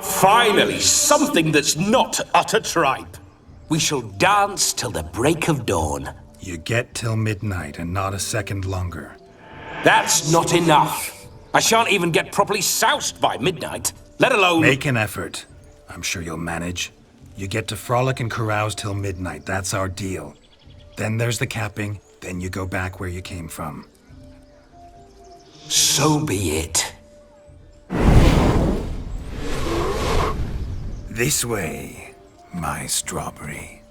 Finally, something that's not utter tripe. We shall dance till the break of dawn. You get till midnight and not a second longer. That's not enough. I shan't even get properly soused by midnight, let alone... Make an effort. I'm sure you'll manage. You get to frolic and carouse till midnight. That's our deal. Then there's the capping. Then you go back where you came from. So be it. This way, my strawberry.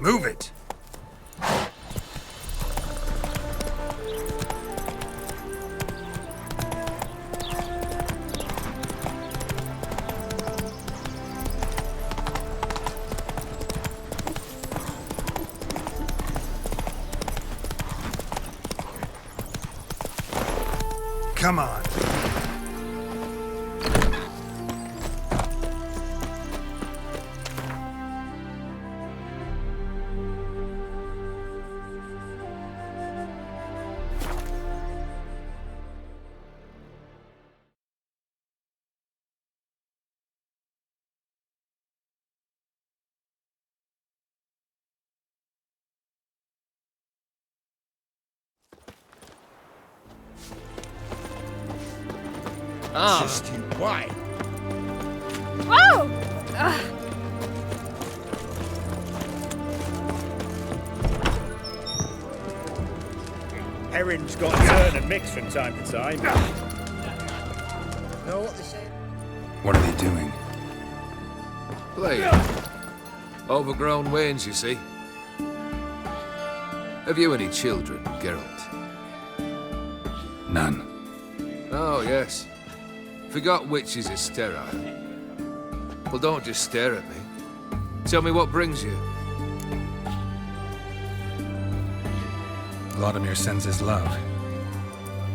Move it! Come on. Just you why? Whoa! Herring's got to turn and mix from time to time. Know what they say? What are they doing? Playing. Overgrown wains, you see. Have you any children, Geralt? None. Oh, yes. Forgot witches are sterile. Well, don't just stare at me. Tell me what brings you. Vladimir sends his love.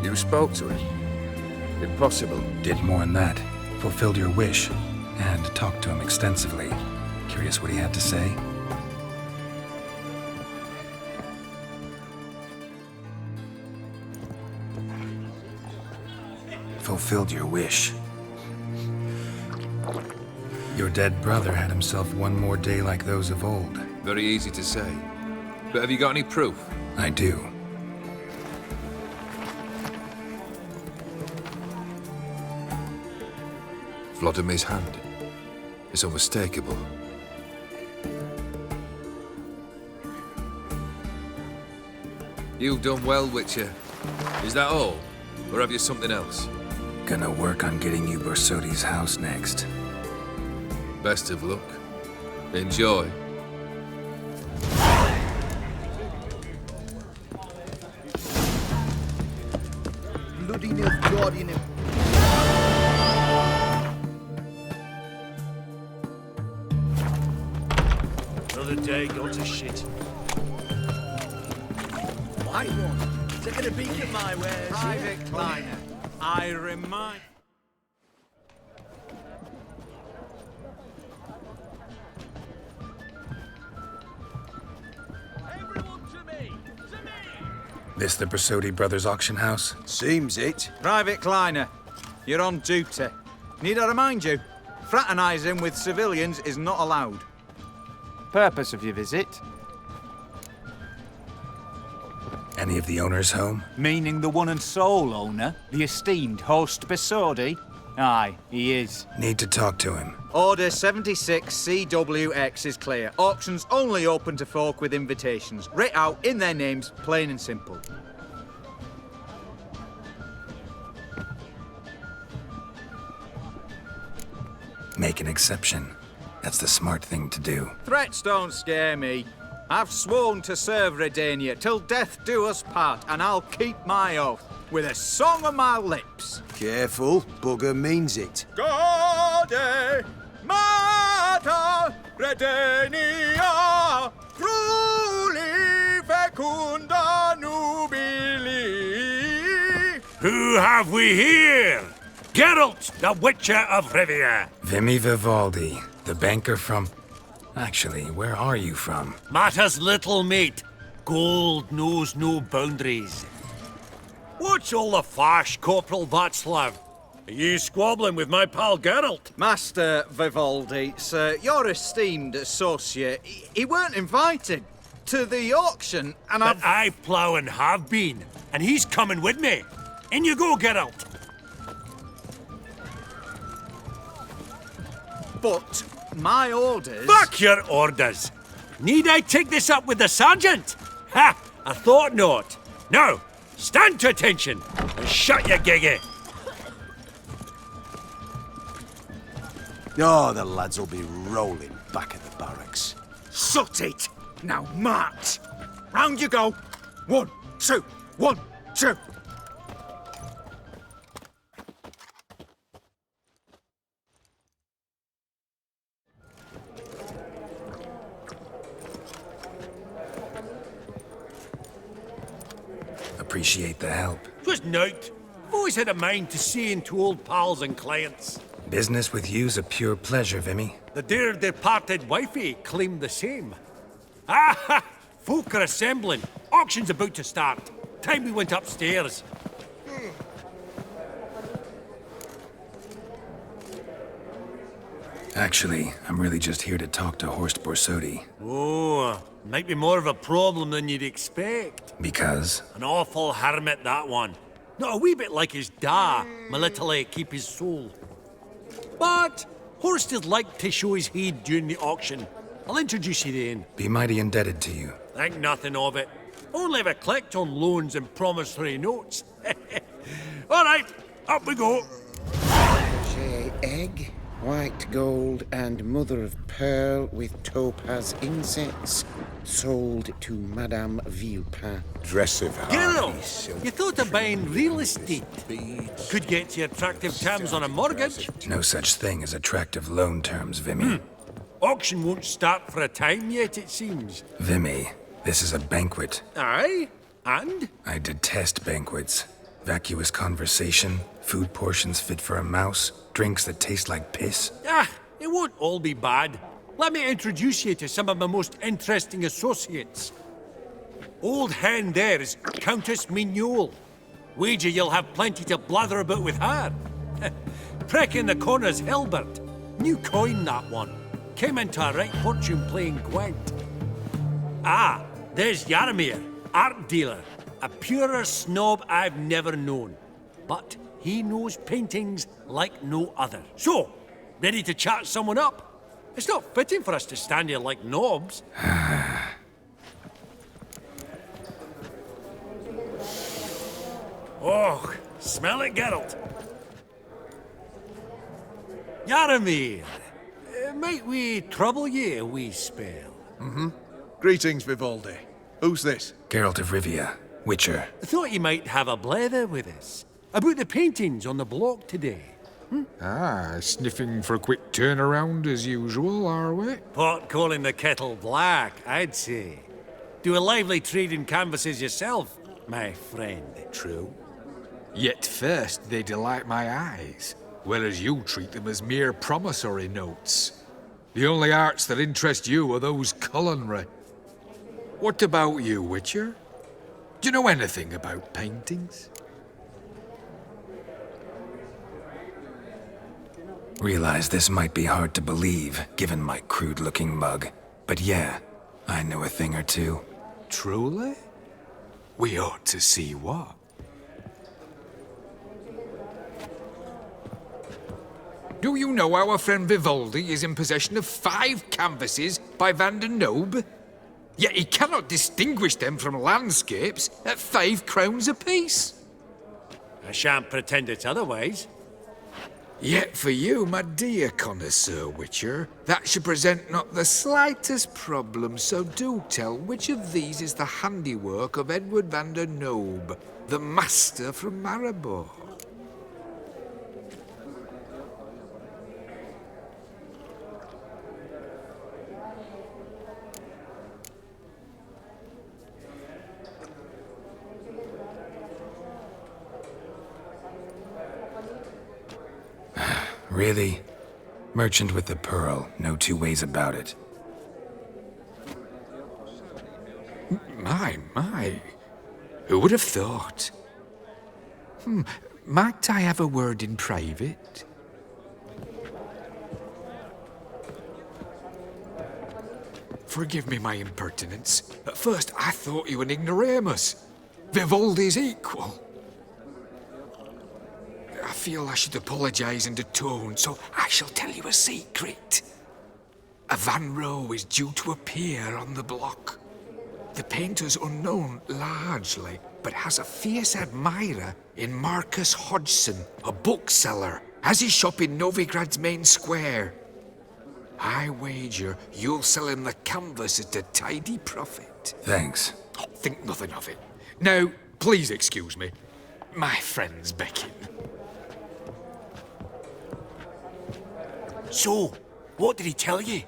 You spoke to him? Impossible. Did more than that. Fulfilled your wish. And talked to him extensively. Curious what he had to say? Fulfilled your wish. Your dead brother had himself one more day like those of old. Very easy to say. But have you got any proof? I do. Vladimir's hand. It's unmistakable. You've done well, Witcher. Is that all? Or have you something else? Gonna work on getting you Borsodi's house next. Best of luck. Enjoy. Bloody Nilf Guardian. Another day gone to shit. Why one? Taking a peek at my wares. Private Kleiner, I remind... This the Borsodi Brothers auction house? Seems it. Private Kleiner, you're on duty. Need I remind you? Fraternising with civilians is not allowed. Purpose of your visit? Any of the owners home? Meaning the one and sole owner, the esteemed host Borsodi? Aye, he is. Need to talk to him. Order 76 CWX is clear. Auctions only open to folk with invitations. Writ out in their names, plain and simple. Make an exception. That's the smart thing to do. Threats don't scare me. I've sworn to serve Redania till death do us part, and I'll keep my oath with a song on my lips. Careful, bugger means it. Gaude Mater Redania Fruli fecunda nubili. Who have we here? Geralt, the Witcher of Rivia. Vimy Vivaldi, the banker from... Actually, where are you from? Matters little, mate. Gold knows no boundaries. What's all the fash, Corporal Václav? Are you squabbling with my pal Geralt? Master Vivaldi, sir, your esteemed associate, he weren't invited to the auction, and But I plough and have been, and he's coming with me. In you go, Geralt. But my orders... Fuck your orders! Need I take this up with the sergeant? Ha! I thought not. Now, stand to attention and shut your giggy. Oh, the lads will be rolling back at the barracks. Shut it! Now march! Round you go! 1, 2, 1, 2! Appreciate the help. 'Twas nowt. I've always had a mind to seeing to old pals and clients. Business with you's a pure pleasure, Vimy. The dear departed wifey claimed the same. Ah! Folk are assembling. Auction's about to start. Time we went upstairs. Actually, I'm really just here to talk to Horst Borsodi. Oh, might be more of a problem than you'd expect. Because? An awful hermit, that one. Not a wee bit like his da, my little keep his soul. But Horst is like to show his heed during the auction. I'll introduce you then. Be mighty indebted to you. Think nothing of it. Only ever collect on loans and promissory notes. All right, up we go. Say egg, white gold, and mother of pearl with topaz insets, sold to Madame Villepin. Dress of Geralt, you thought of buying real estate. Could get you attractive terms on a mortgage. No such thing as attractive loan terms, Vimy. Auction won't start for a time yet, it seems. Vimy, this is a banquet. Aye? And? I detest banquets. Vacuous conversation, food portions fit for a mouse, drinks that taste like piss. Ah, it won't all be bad. Let me introduce you to some of my most interesting associates. Old hen there is Countess Mignole. Wager you'll have plenty to blather about with her. Prick in the corner's Hilbert. New coin, that one. Came into a right fortune playing Gwent. Ah, there's Jaromir, art dealer. A purer snob I've never known. But he knows paintings like no other. So, ready to chat someone up? It's not fitting for us to stand here like knobs. Oh, smell it, Geralt. Jaromir, might we trouble ye a wee spell? Greetings, Vivaldi. Who's this? Geralt of Rivia, Witcher. I thought you might have a blether with us. About the paintings on the block today. Ah, sniffing for a quick turnaround as usual, are we? Pot calling the kettle black, I'd say. Do a lively trade in canvases yourself, my friend. True. Yet first they delight my eyes, whereas you treat them as mere promissory notes. The only arts that interest you are those culinary. What about you, Witcher? Do you know anything about paintings? Realize this might be hard to believe, given my crude-looking mug. But yeah, I know a thing or two. Truly? We ought to see what. Do you know our friend Vivaldi is in possession of 5 canvases by Van der Nobe? Yet he cannot distinguish them from landscapes at 5 crowns apiece. I shan't pretend it's otherwise. Yet for you, my dear connoisseur Witcher, that should present not the slightest problem, so do tell which of these is the handiwork of Edward van der Nobe, the master from Maribor. Really? Merchant with the pearl, no two ways about it. My. Who would have thought? Might I have a word in private? Forgive me my impertinence. At first I thought you an ignoramus. Vivaldi's equal. I feel I should apologize and atone, so I shall tell you a secret. A Van Rohe is due to appear on the block. The painter's unknown, largely, but has a fierce admirer in Marcus Hodgson, a bookseller, has his shop in Novigrad's main square. I wager you'll sell him the canvas at a tidy profit. Thanks. Oh, think nothing of it. Now, please excuse me. My friend's becking. So, what did he tell you?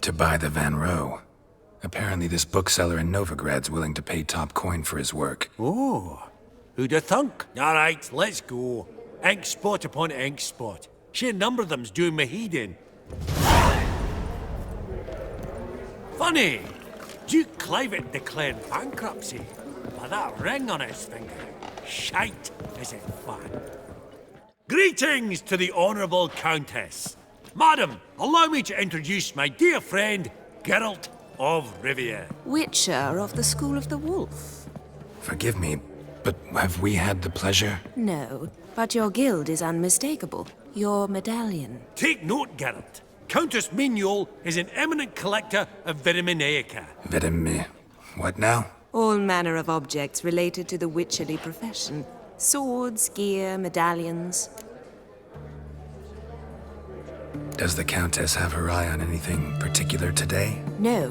To buy the Van Row. Apparently this bookseller in Novigrad's willing to pay top coin for his work. Oh, who'd have thunk? All right, let's go. Ink spot upon ink spot. Sheer number of them's doing me heed in. Funny, Duke Clivet declared bankruptcy by that ring on his finger. Shite, is it fun? Greetings to the Honourable Countess. Madam, allow me to introduce my dear friend, Geralt of Rivia. Witcher of the School of the Wolf. Forgive me, but have we had the pleasure? No, but your guild is unmistakable. Your medallion. Take note, Geralt. Countess Mignol is an eminent collector of Vitaminaica. What now? All manner of objects related to the witcherly profession. Swords, gear, medallions. Does the Countess have her eye on anything particular today? No,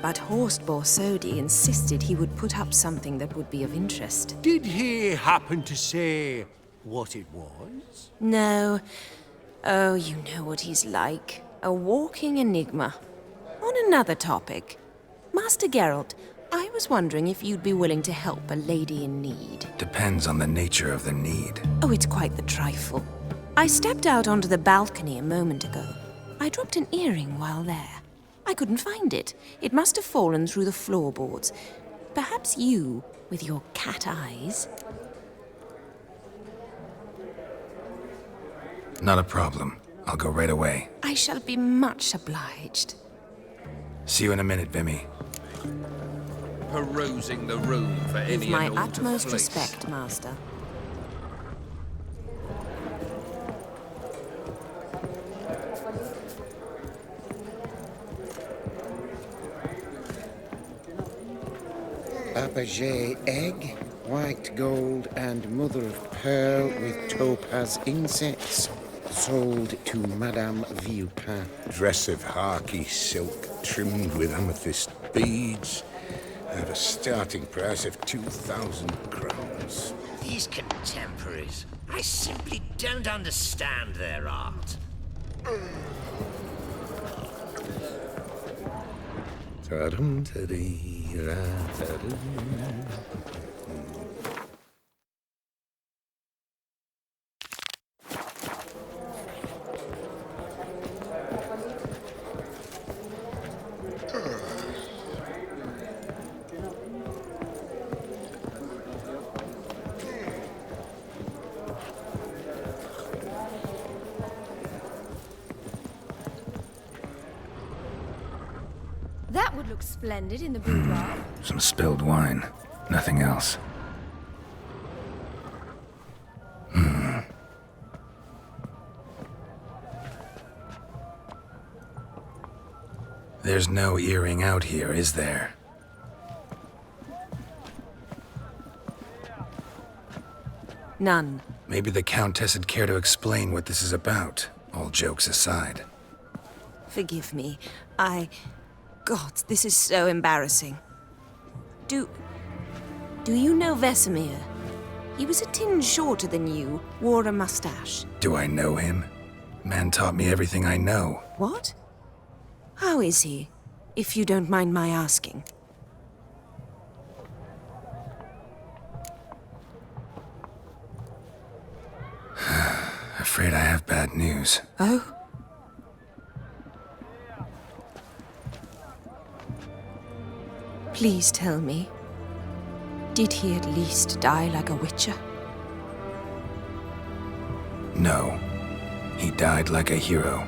but Horst Borsodi insisted he would put up something that would be of interest. Did he happen to say what it was? No. Oh, you know what he's like. A walking enigma. On another topic. Master Geralt, I was wondering if you'd be willing to help a lady in need. Depends on the nature of the need. Oh, it's quite the trifle. I stepped out onto the balcony a moment ago. I dropped an earring while there. I couldn't find it. It must have fallen through the floorboards. Perhaps you, with your cat eyes... Not a problem. I'll go right away. I shall be much obliged. See you in a minute, Vimy. Perusing the room for With any my and all utmost to place. respect, Master. Fabergé egg, white gold, and mother of pearl with topaz insets. Sold to Madame Villepin. Dress of harky silk trimmed with amethyst beads. At a starting price of 2,000 crowns. These contemporaries, I simply don't understand their art. That would look splendid in the boudoir. Some spilled wine. Nothing else. There's no earring out here, is there? None. Maybe the Countess would care to explain what this is about, all jokes aside. Forgive me. God, this is so embarrassing. Do you know Vesemir? He was a tinge shorter than you, wore a mustache. Do I know him? Man taught me everything I know. What? How is he, if you don't mind my asking? Afraid I have bad news. Oh? Please tell me, did he at least die like a witcher? No. He died like a hero.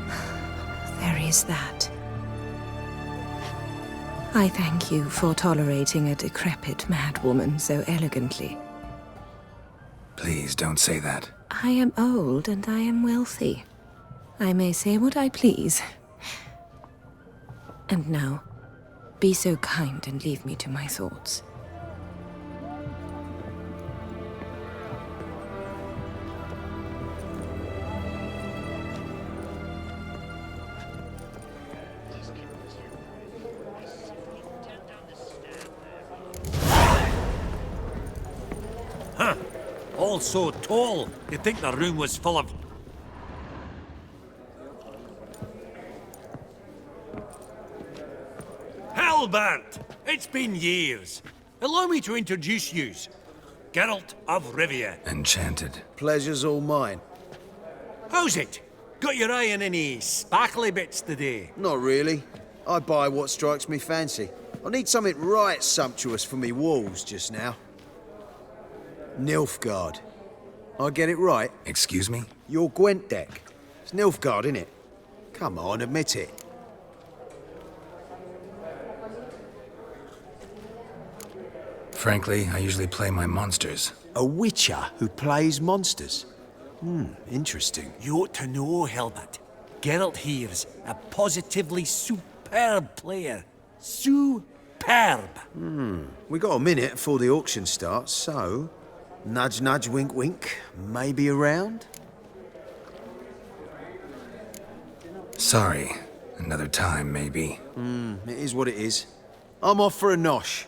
There is that. I thank you for tolerating a decrepit madwoman so elegantly. Please don't say that. I am old and I am wealthy. I may say what I please. And now, be so kind and leave me to my thoughts. all so tall, you'd think the room was full of... Halbert! It's been years. Allow me to introduce yous. Geralt of Rivia. Enchanted. Pleasure's all mine. How's it? Got your eye on any sparkly bits today? Not really. I buy what strikes me fancy. I need something right sumptuous for me walls just now. Nilfgaard. I get it right? Excuse me? Your Gwent deck. It's Nilfgaard, innit? Come on, admit it. Frankly, I usually play my monsters. A witcher who plays monsters? Interesting. You ought to know, Helmut. Geralt here's a positively superb player. Superb! We got a minute before the auction starts, so... Nudge, nudge, wink, wink. Maybe around? Sorry. Another time, maybe. It is what it is. I'm off for a nosh.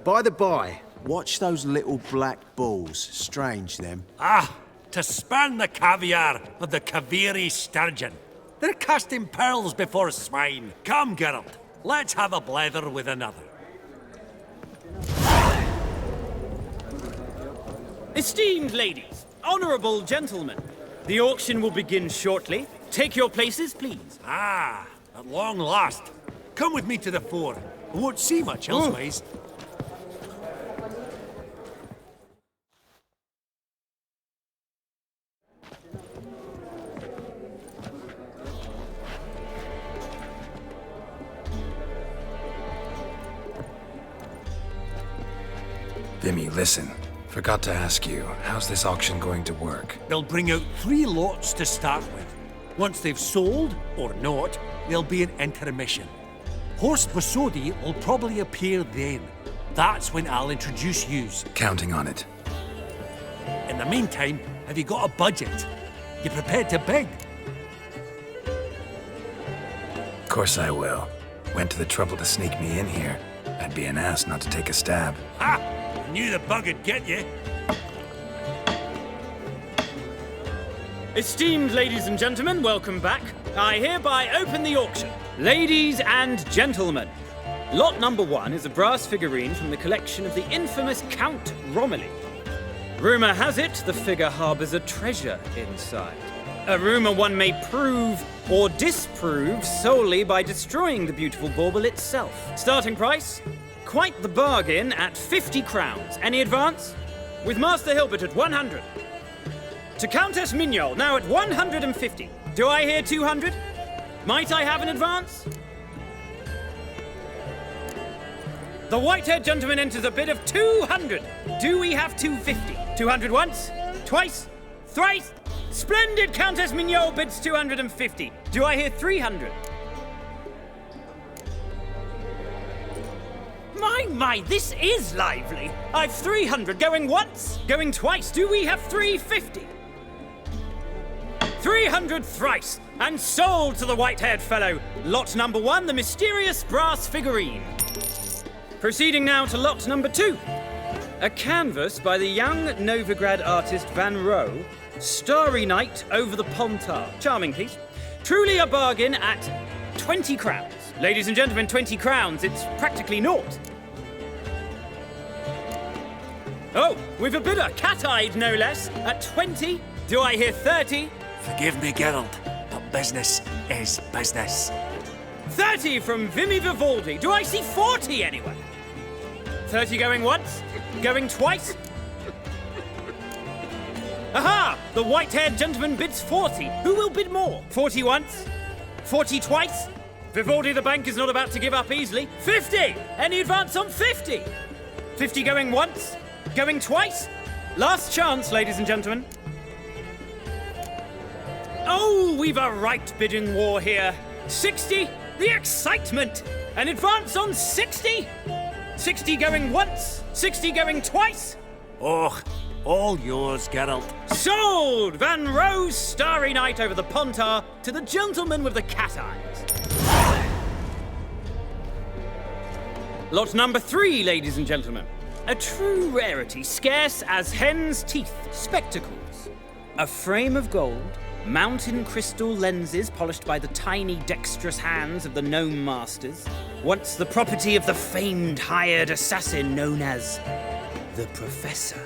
By the by, watch those little black balls. Strange, them. Ah, to span the caviar of the Kaviri sturgeon. They're casting pearls before swine. Come, Geralt, let's have a blether with another. Esteemed ladies, honourable gentlemen, the auction will begin shortly. Take your places, please. Ah, at long last. Come with me to the fore. I won't see much elsewise. Vimy, listen. Forgot to ask you, how's this auction going to work? They'll bring out 3 lots to start with. Once they've sold, or not, there'll be an intermission. Horst Basodi will probably appear then. That's when I'll introduce yous. Counting on it. In the meantime, have you got a budget? You prepared to beg? Of course I will. Went to the trouble to sneak me in here. I'd be an ass not to take a stab. Ha! I knew the bug'd get you. Esteemed ladies and gentlemen, welcome back. I hereby open the auction. Ladies and gentlemen, lot number 1 is a brass figurine from the collection of the infamous Count Romilly. Rumour has it the figure harbours a treasure inside. A rumour one may prove or disprove solely by destroying the beautiful bauble itself. Starting price? Quite the bargain at 50 crowns. Any advance? With Master Hilbert at 100. To Countess Mignol, now at 150. Do I hear 200? Might I have an advance? The white-haired gentleman enters a bid of 200. Do we have 250? 200 once? Twice? Thrice? Splendid! Countess Mignol bids 250. Do I hear 300? My, this is lively. I've 300 going once, going twice. Do we have 350? 300 thrice, and sold to the white-haired fellow. Lot number 1, the mysterious brass figurine. Proceeding now to lot number 2. A canvas by the young Novigrad artist Van Rohe, Starry Night over the Pontar. Charming piece. Truly a bargain at 20 crowns. Ladies and gentlemen, 20 crowns, it's practically naught. Oh, we've a bidder, cat-eyed no less, at 20. Do I hear 30? Forgive me, Geralt, but business is business. 30 from Vimy Vivaldi. Do I see 40 anywhere? 30 going once? Going twice? Aha! The white-haired gentleman bids 40. Who will bid more? 40 once? 40 twice? Vivaldi the bank is not about to give up easily. 50! Any advance on 50? 50 going once? Going twice? Last chance, ladies and gentlemen. Oh, we've a right bidding war here. 60? The excitement! An advance on 60? 60 going once? 60 going twice? Oh, all yours, Geralt. Sold! Van Rohe's Starry Night over the Pontar to the gentleman with the cat eyes. Lot number 3, ladies and gentlemen. A true rarity, scarce as hen's teeth, spectacles. A frame of gold, mountain crystal lenses polished by the tiny dexterous hands of the gnome masters, once the property of the famed hired assassin known as the Professor.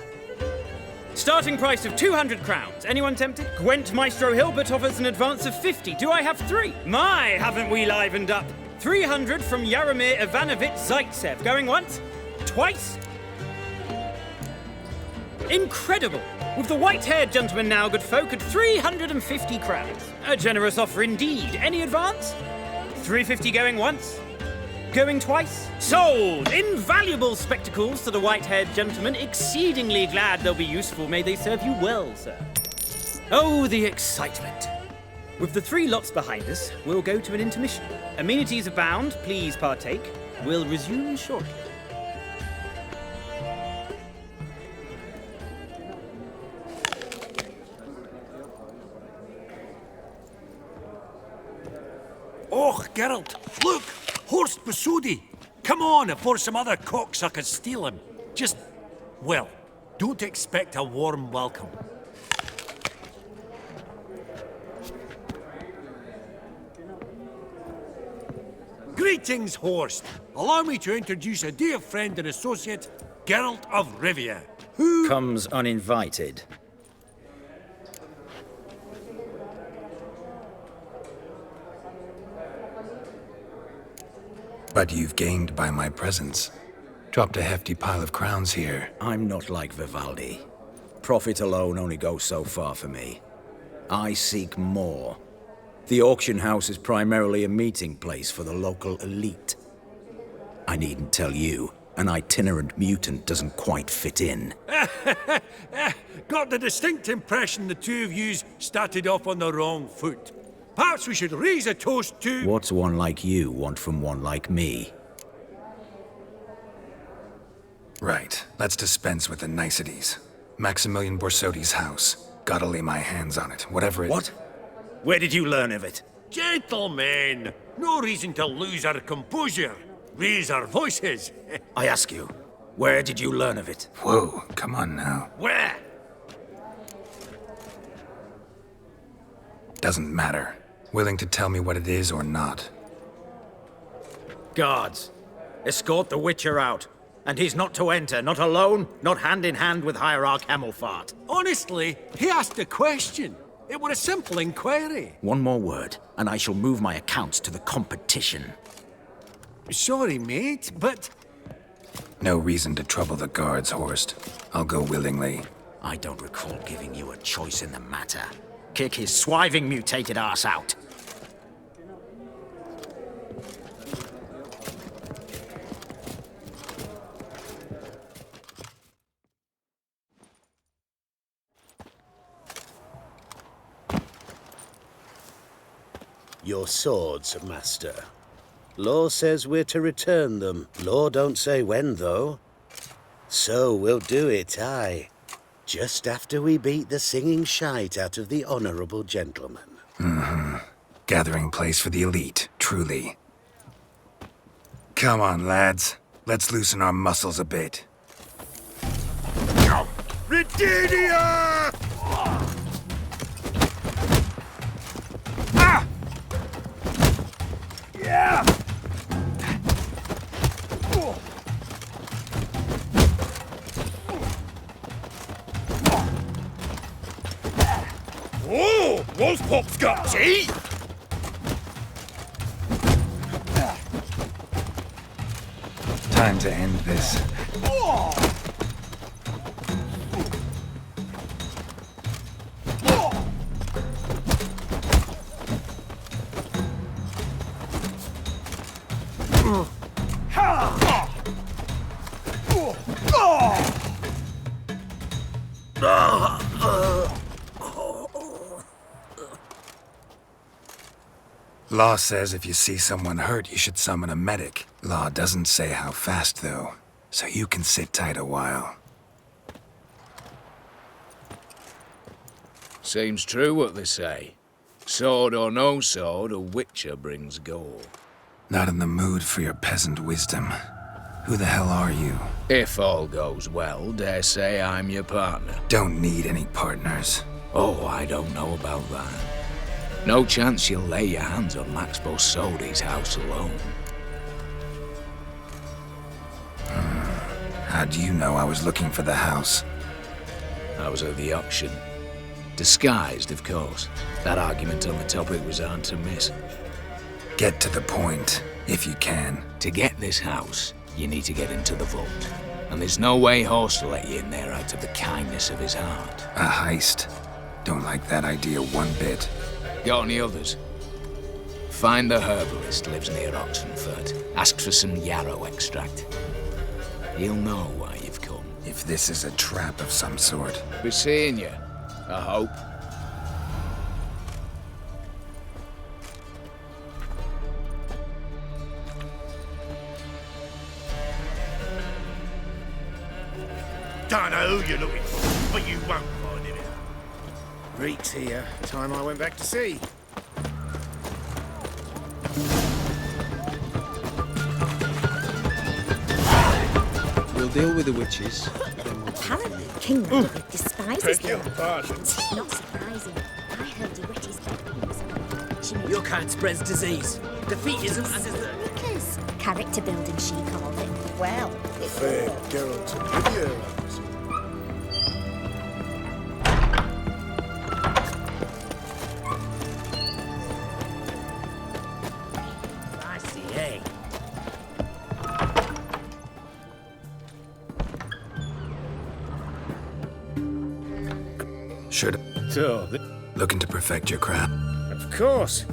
Starting price of 200 crowns. Anyone tempted? Gwent Maestro Hilbert offers an advance of 50. Do I have 3? My, haven't we livened up? 300 from Yaromir Ivanovich Zaitsev. Going once? Twice? Incredible! With the white-haired gentleman now, good folk, at 350 crowns. A generous offer indeed. Any advance? 350 going once? Going twice? Sold! Invaluable spectacles to the white-haired gentleman. Exceedingly glad they'll be useful. May they serve you well, sir. Oh, the excitement. With the 3 lots behind us, we'll go to an intermission. Amenities abound. Please partake. We'll resume shortly. Oh, Geralt, look! Horst Besudi! Come on before some other cocksuckers steal him. Just, well, don't expect a warm welcome. Greetings, Horst. Allow me to introduce a dear friend and associate, Geralt of Rivia, who comes uninvited. But you've gained by my presence. Dropped a hefty pile of crowns here. I'm not like Vivaldi. Profit alone only goes so far for me. I seek more. The auction house is primarily a meeting place for the local elite. I needn't tell you, an itinerant mutant doesn't quite fit in. got the distinct impression the two of yous started off on the wrong foot. Perhaps we should raise a toast to... What's one like you want from one like me? Right. Let's dispense with the niceties. Maximilian Borsodi's house. Gotta lay my hands on it, whatever it... What? Where did you learn of it? Gentlemen, no reason to lose our composure. Raise our voices. I ask you, where did you learn of it? Whoa, come on now. Where? Doesn't matter. Willing to tell me what it is or not? Guards, escort the Witcher out. And he's not to enter, not alone, not hand in hand with Hierarch Hammelfart. Honestly, he asked a question. It was a simple inquiry. One more word, and I shall move my accounts to the competition. Sorry, mate, but... No reason to trouble the guards, Horst. I'll go willingly. I don't recall giving you a choice in the matter. Kick his swiving mutated ass out. Your swords, master. Law says we're to return them. Law don't say when, though. So we'll do it, aye. Just after we beat the singing shite out of the honourable gentleman. Mm-hmm. Gathering place for the elite, truly. Come on, lads. Let's loosen our muscles a bit. Redenia! Yeah! Whoa! Wolfpop's got teeth! Time to end this. Law says if you see someone hurt, you should summon a medic. Law doesn't say how fast, though, so you can sit tight a while. Seems true what they say. Sword or no sword, a witcher brings gore. Not in the mood for your peasant wisdom. Who the hell are you? If all goes well, dare say I'm your partner. Don't need any partners. Oh, I don't know about that. No chance you'll lay your hands on Max Bosodi's house alone. How do you know I was looking for the house? I was at the auction. Disguised, of course. That argument on the topic was hard to miss. Get to the point, if you can. To get this house, you need to get into the vault. And there's no way Horst will let you in there out of the kindness of his heart. A heist? Don't like that idea one bit. Got any others? Find the herbalist lives near Oxenfurt. Ask for some yarrow extract. He'll know why you've come. If this is a trap of some sort. Be seeing you, I hope. Don't know who you're looking for, but you won't find him. Reek's here. Time I went back to sea. We'll deal with the witches. Apparently, King Roderick despises Beg your them. pardon. Not surprising. I heard he wet his bedrooms. Your kind spreads disease. Defeatism and Sneakers. Character building, she called it. Well, The fair Geralt of Rivia. I see, eh? Should. So, Looking to perfect your craft. of course.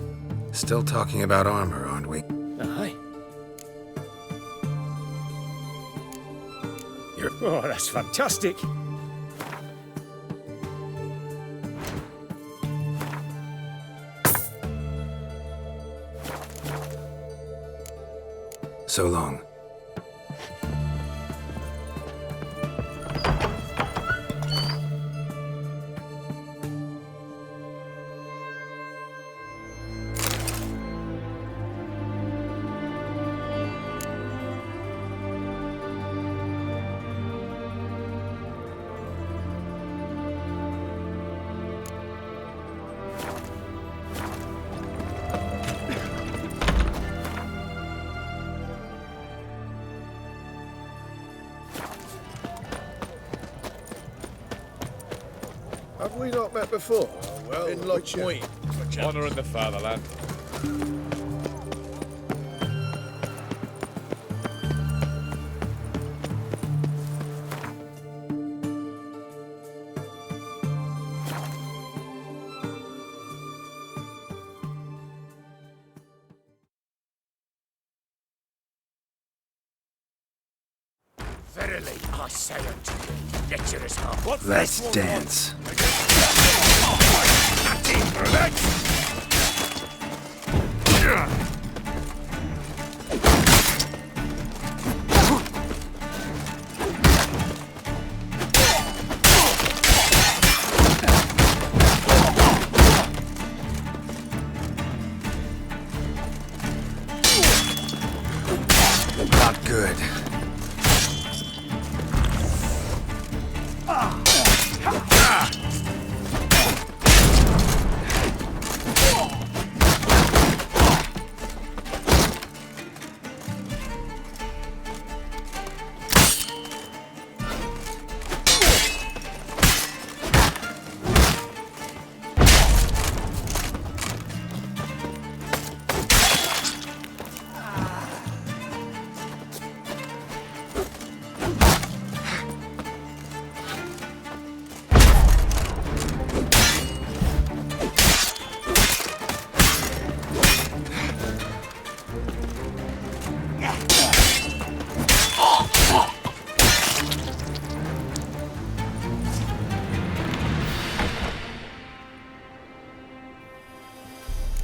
Still talking about armor, aren't we? Aye. You're. Oh, that's fantastic. So long. Have we not met before? Well, in Lock Point. Honor in the fatherland. Verily, I say unto you, lecherous heart. Let's dance. Not good.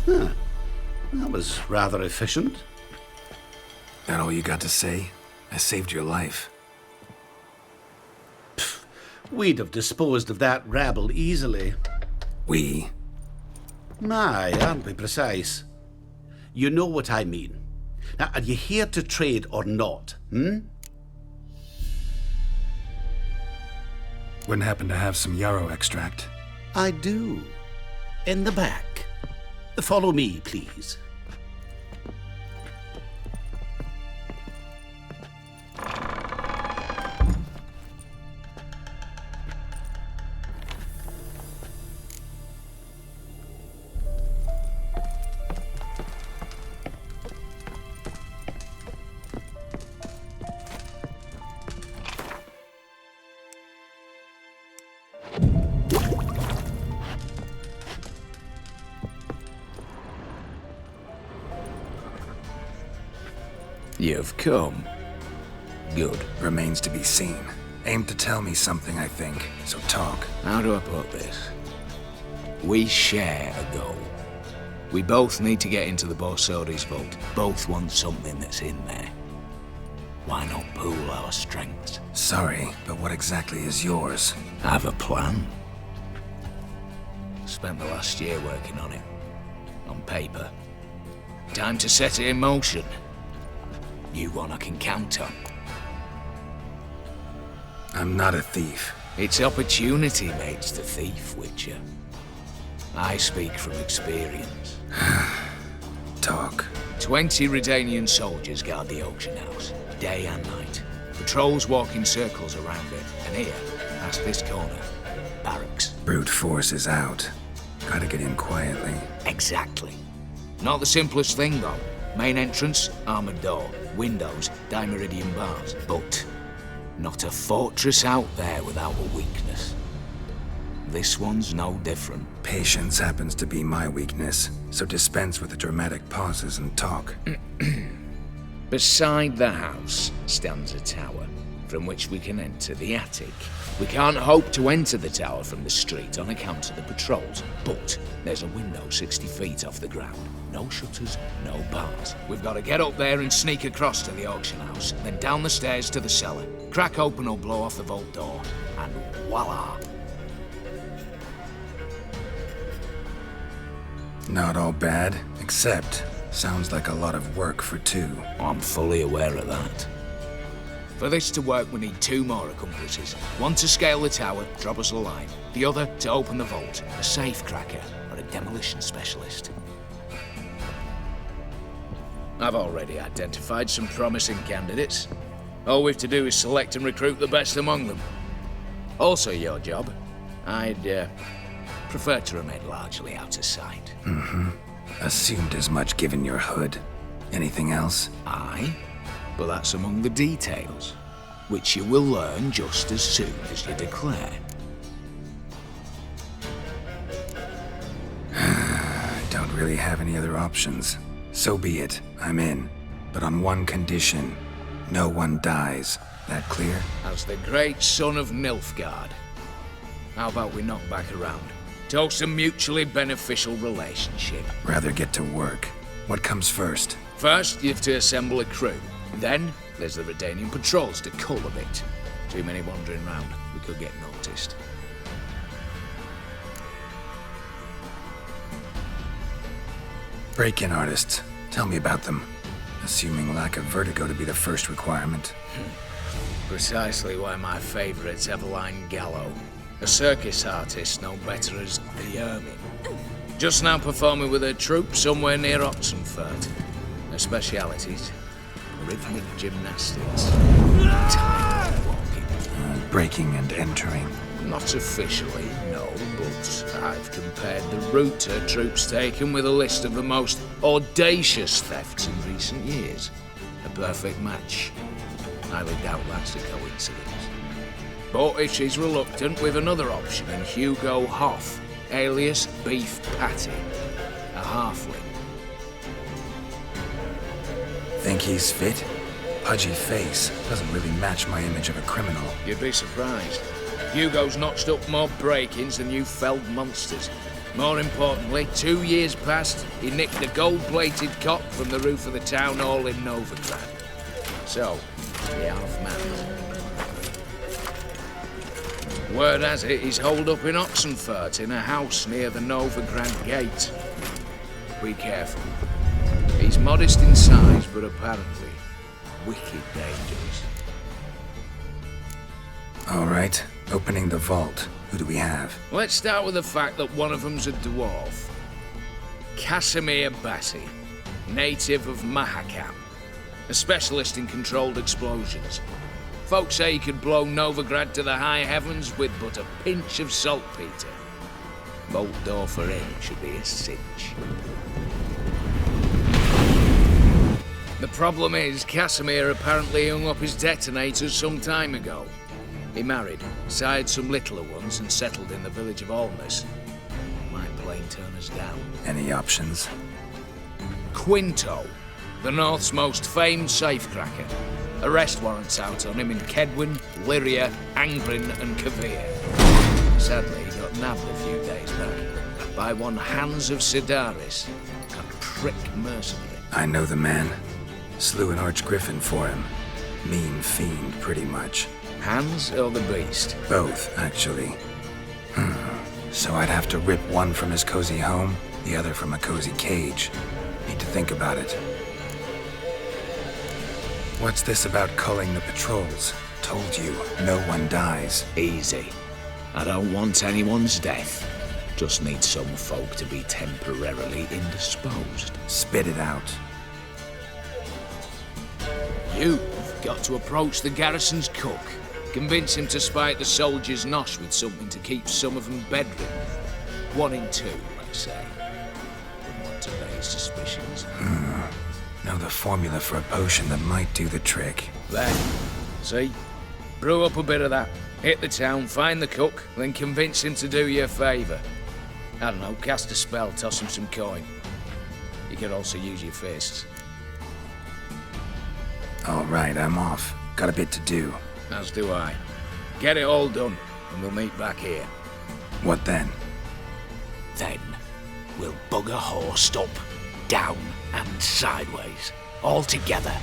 Huh. That was rather efficient. That all you got to say? I saved your life. We'd have disposed of that rabble easily. We? My, aren't we precise? You know what I mean. Now, are you here to trade or not, Wouldn't happen to have some yarrow extract? I do. In the back. Follow me, please. You've come. Good. Remains to be seen. Aim to tell me something, I think. So talk. How do I put this? We share a goal. We both need to get into the Borsodi's vault. Both want something that's in there. Why not pool our strengths? Sorry, but what exactly is yours? I have a plan. Spent the last year working on it. On paper. Time to set it in motion. You one I can count on. I'm not a thief. It's opportunity makes the thief, Witcher. I speak from experience. Talk. 20 Redanian soldiers guard the auction house, day and night. Patrols walk in circles around it, and here, past this corner, barracks. Brute force is out. Gotta get in quietly. Exactly. Not the simplest thing, though. Main entrance, armored door. Windows, dimeridian bars. But not a fortress out there without a weakness. This one's no different. Patience happens to be my weakness, so dispense with the dramatic pauses and talk. Beside the house stands a tower, from which we can enter the attic. We can't hope to enter the tower from the street on account of the patrols, but there's a window 60 feet off the ground. No shutters, no bars. We've got to get up there and sneak across to the auction house, then down the stairs to the cellar. Crack open or blow off the vault door, and voila! Not all bad, except sounds like a lot of work for two. I'm fully aware of that. For this to work, we need 2 more accomplices. One to scale the tower, drop us a line. The other to open the vault, a safe cracker or a demolition specialist. I've already identified some promising candidates. All we've to do is select and recruit the best among them. Also your job. I'd prefer to remain largely out of sight. Assumed as much given your hood. Anything else? Aye, but that's among the details, which you will learn just as soon as you declare. Don't really have any other options. So be it, I'm in. But on one condition. No one dies. That clear? As the great son of Nilfgaard. How about we knock back around? Toast a mutually beneficial relationship. Rather get to work. What comes first? First, you have to assemble a crew. Then, there's the Redanian patrols to cull a bit. Too many wandering round. We could get noticed. Break-in artists. Tell me about them. Assuming lack of vertigo to be the first requirement. Precisely why my favourite's Eveline Gallo. A circus artist no better as the Ermine. Just now performing with her troupe somewhere near Oxenfurt. Her specialities? Rhythmic gymnastics. Tight walking. Breaking and entering. Not officially, no, but I've compared the route her troops taken with a list of the most audacious thefts in recent years. A perfect match. Highly doubt that's a coincidence. But if she's reluctant, we've another option in Hugo Hoff, alias Beef Patty, a halfling. Think he's fit? Pudgy face doesn't really match my image of a criminal. You'd be surprised. Hugo's notched up more break-ins than you felled monsters. More importantly, 2 years past, he nicked a gold-plated cop from the roof of the town hall in Novigrad. So, the half-man. Word has it he's holed up in Oxenfurt in a house near the Novigrad gate. Be careful. He's modest in size, but apparently wicked dangerous. All right. Opening the vault. Who do we have? Let's start with the fact that one of them's a dwarf. Casimir Bassi, native of Mahakam, a specialist in controlled explosions. Folks say he could blow Novigrad to the high heavens with but a pinch of saltpeter. Bolt door for him should be a cinch. The problem is, Casimir apparently hung up his detonators some time ago. He married, sired some littler ones, and settled in the village of Alness. Might plain turn us down. Any options? Quinto, the North's most famed safecracker. Arrest warrants out on him in Kedwin, Lyria, Angrin, and Kavir. Sadly, he got nabbed a few days back by one Hans of Sidaris, a prick mercenary. I know the man. Slew an archgriffin for him. Mean fiend, pretty much. Hans or the beast? Both, actually. So I'd have to rip one from his cozy home, the other from a cozy cage. Need to think about it. What's this about culling the patrols? Told you, no one dies. Easy. I don't want anyone's death. Just need some folk to be temporarily indisposed. Spit it out. You've got to approach the garrison's cook. Convince him to spike the soldiers' nosh with something to keep some of them bedridden. 1 in 2, let's say. Wouldn't want to raise suspicions. Know the formula for a potion that might do the trick. There. See? Brew up a bit of that. Hit the town, find the cook, then convince him to do you a favour. I don't know, cast a spell, toss him some coin. You could also use your fists. All right, I'm off. Got a bit to do. As do I. Get it all done, and we'll meet back here. What then? Then we'll bugger horsed up, down and sideways, all together.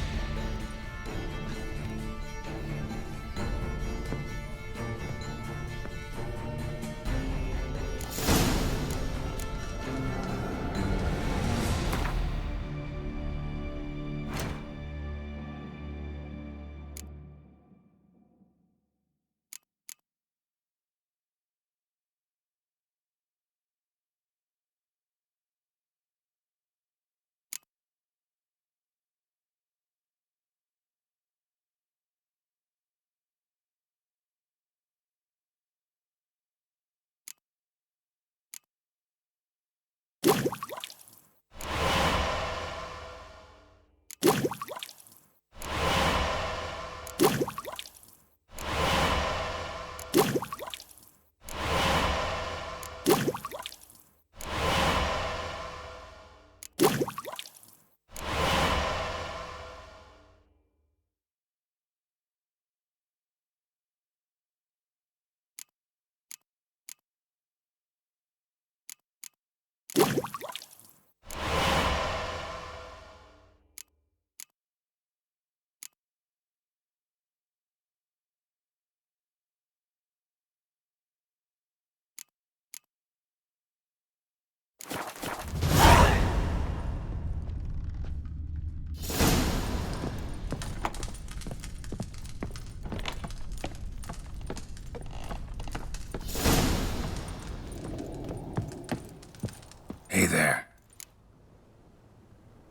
Hey there.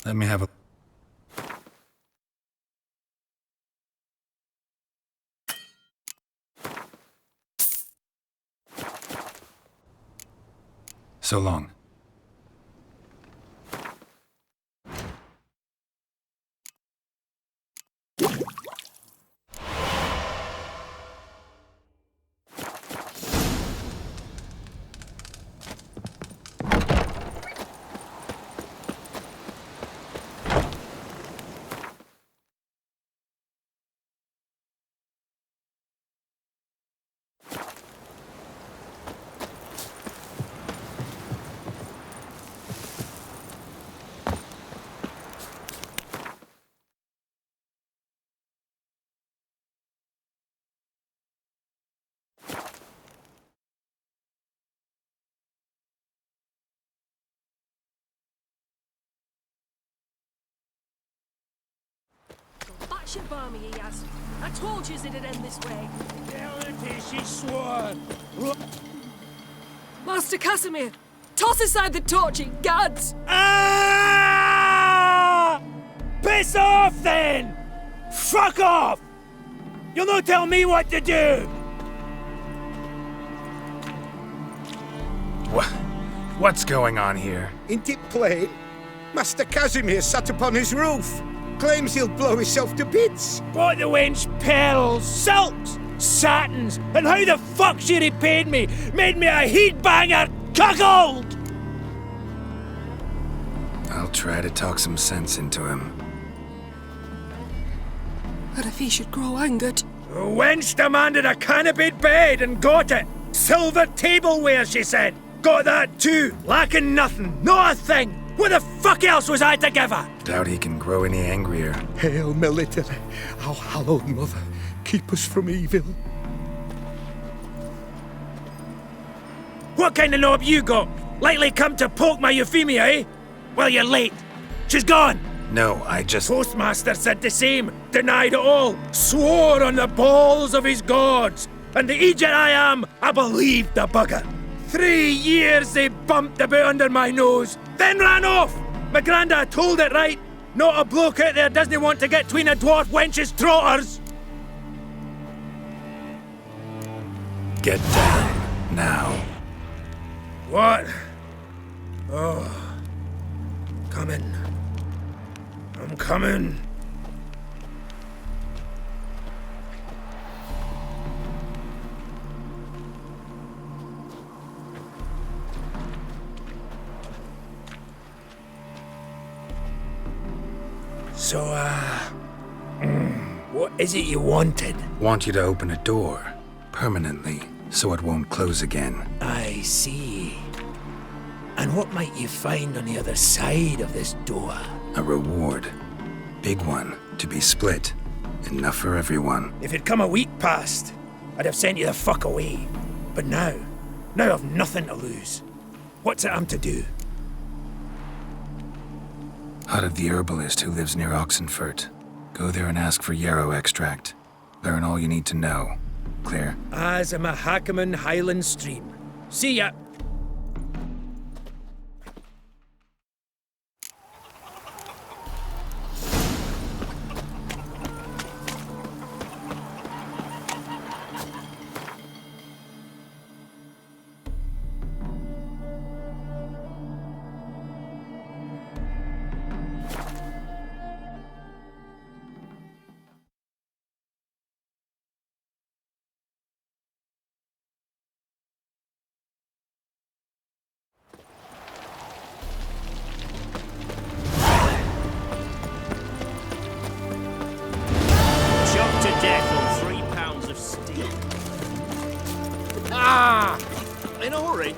Let me have a... So long. Ship army he has. I told you it'd end this way. She swore. Master Casimir, toss aside the torch, ye gads! Ah! Piss off then! Fuck off! You'll not tell me what to do! What's going on here? Ain't it plain? Master Casimir sat upon his roof. Claims he'll blow himself to bits. Bought the wench pearls, silks, satins, and how the fuck she repaid me? Made me a heat-banger cuckold! I'll try to talk some sense into him. What if he should grow angered? The wench demanded a canopied bed and got it. Silver tableware, she said. Got that too. Lacking nothing. Not a thing. What the fuck else was I to give her? Doubt he can grow any angrier. Hail Military, our hallowed mother, keep us from evil. What kind of knob you got? Likely come to poke my Euphemia, eh? Well, you're late. She's gone. No, I just... Postmaster said the same. Denied it all. Swore on the balls of his gods. And the Egypt I am, I believed the bugger. 3 years they bumped about under my nose, then ran off. My granda told it right. Not a bloke out there doesn't want to get between a dwarf wench's trotters. Get down, now. What? Oh. Coming. I'm coming. So, what is it you wanted? Want you to open a door, permanently, so it won't close again. I see. And what might you find on the other side of this door? A reward. Big one, to be split. Enough for everyone. If it'd come a week past, I'd have sent you the fuck away. But now I've nothing to lose. What's it I'm to do? Out of the herbalist who lives near Oxenfurt. Go there and ask for yarrow extract. Learn all you need to know. Clear? As a Mahakaman Highland Stream. See ya! In a hurry.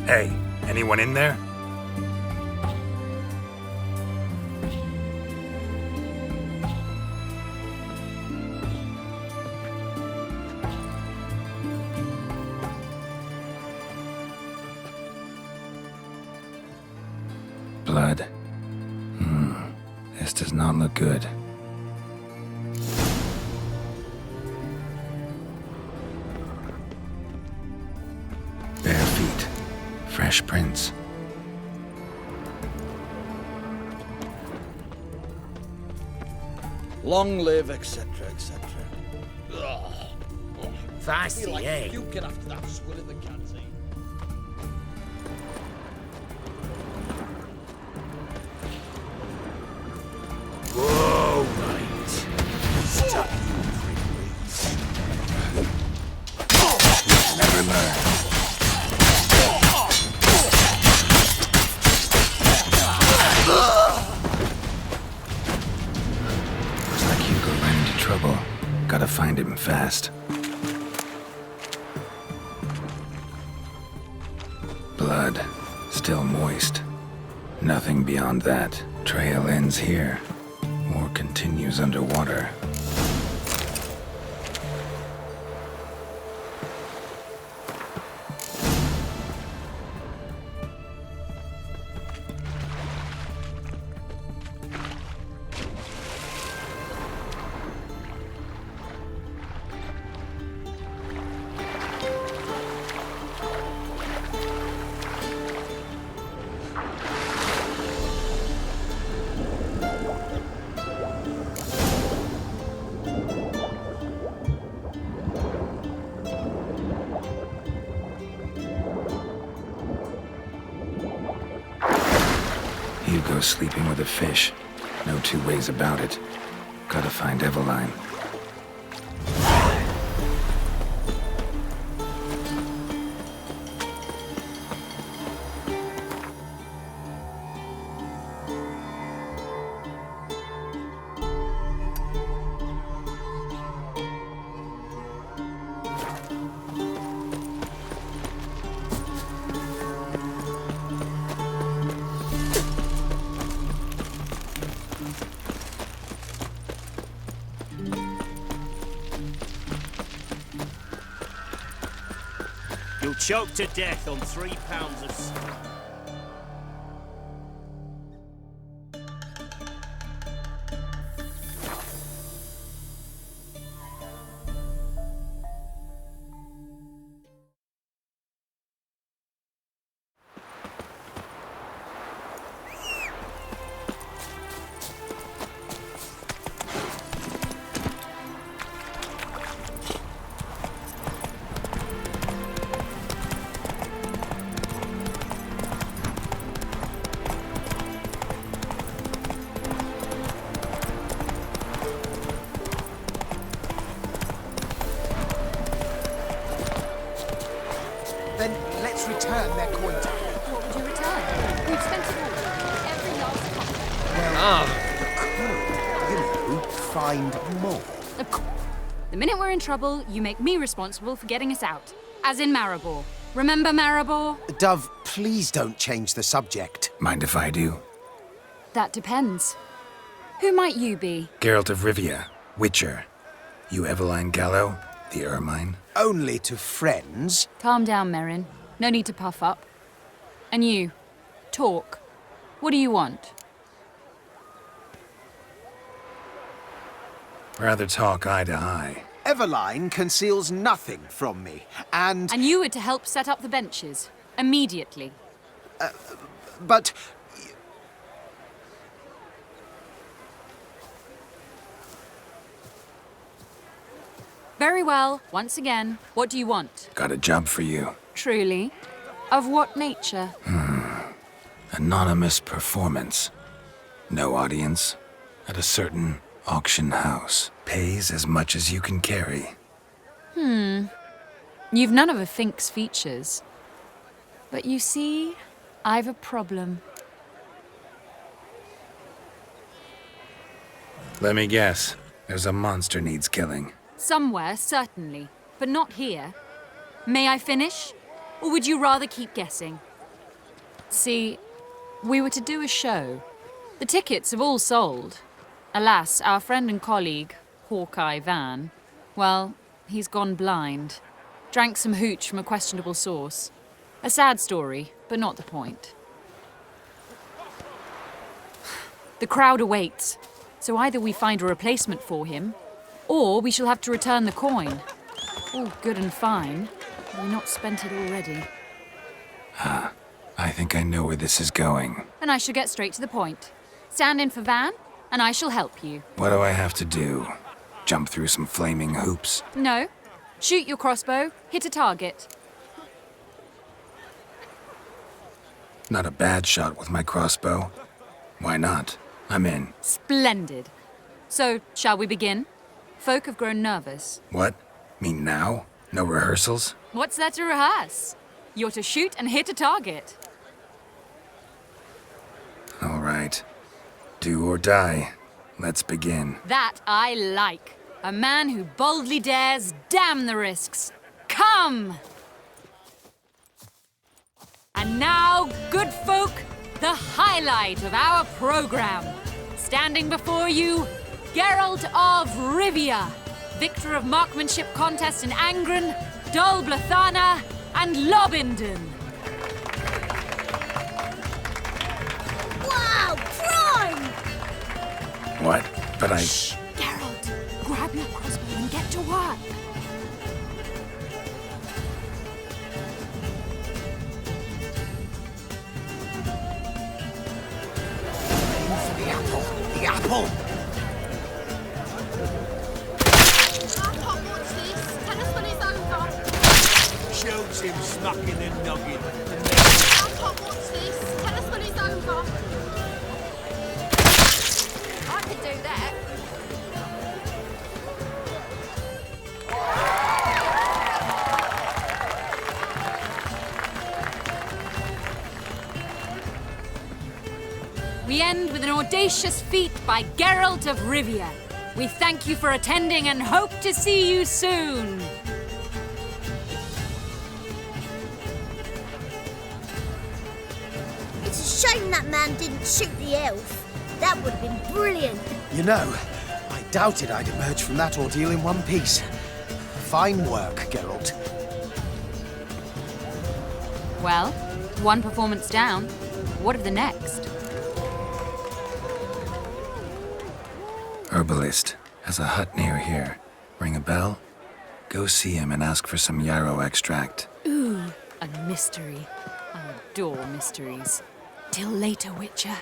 Hey, anyone in there? Blood. This does not look good. Bare feet. Fresh prints. Long live, etc., etc. Fasty, eh? You get after that swill in the canteen. Whoa, right. Stop you, Never learn. Gotta find him fast. Blood, still moist. Nothing beyond that. Trail ends here, or continues underwater. Hugo's sleeping with a fish. No two ways about it. Gotta find Eveline. You'll choke to death on 3 pounds of... Then let's return their coin to them. What would you return? We've spent it all. Every last copper. Well, you know, find more. Of course. The minute we're in trouble, you make me responsible for getting us out. As in Maribor. Remember Maribor? Dove, please don't change the subject. Mind if I do? That depends. Who might you be? Geralt of Rivia, Witcher. You Eveline Gallo, the Ermine? Only to friends. Calm down, Merrin. No need to puff up. And you, talk. What do you want? Rather talk eye to eye. Eveline conceals nothing from me, and... And you were to help set up the benches. Immediately. But... Very well. Once again, what do you want? Got a job for you. Truly? Of what nature? Anonymous performance. No audience. At a certain auction house. Pays as much as you can carry. You've none of a Fink's features. But you see, I've a problem. Let me guess. There's a monster needs killing. Somewhere, certainly. But not here. May I finish? Or would you rather keep guessing? See, we were to do a show. The tickets have all sold. Alas, our friend and colleague, Hawkeye Van, well, he's gone blind. Drank some hooch from a questionable source. A sad story, but not the point. The crowd awaits, so either we find a replacement for him, or we shall have to return the coin. All good and fine. Have we not spent it already? I think I know where this is going. And I shall get straight to the point. Stand in for Van, and I shall help you. What do I have to do? Jump through some flaming hoops? No. Shoot your crossbow, hit a target. Not a bad shot with my crossbow. Why not? I'm in. Splendid. So, shall we begin? Folk have grown nervous. What? Mean now? No rehearsals? What's there to rehearse? You're to shoot and hit a target. All right. Do or die. Let's begin. That I like. A man who boldly dares, damn the risks. Come! And now, good folk, the highlight of our program. Standing before you, Geralt of Rivia, victor of marksmanship contest in Angren, Dol Blathana, and Lobindon. Wow, prime! What? But Shh! Geralt, grab your crossbow and get to work. The apple! The apple! Shoots him smacking and noggin. I could do that. We end with an audacious feat by Geralt of Rivia. We thank you for attending and hope to see you soon. It's a shame that man didn't shoot the elf. That would have been brilliant. You know, I doubted I'd emerge from that ordeal in one piece. Fine work, Geralt. Well, one performance down. What of the next? Herbalist has a hut near here. Ring a bell? Go see him and ask for some yarrow extract. Ooh, a mystery. I adore mysteries. Till later, Witcher.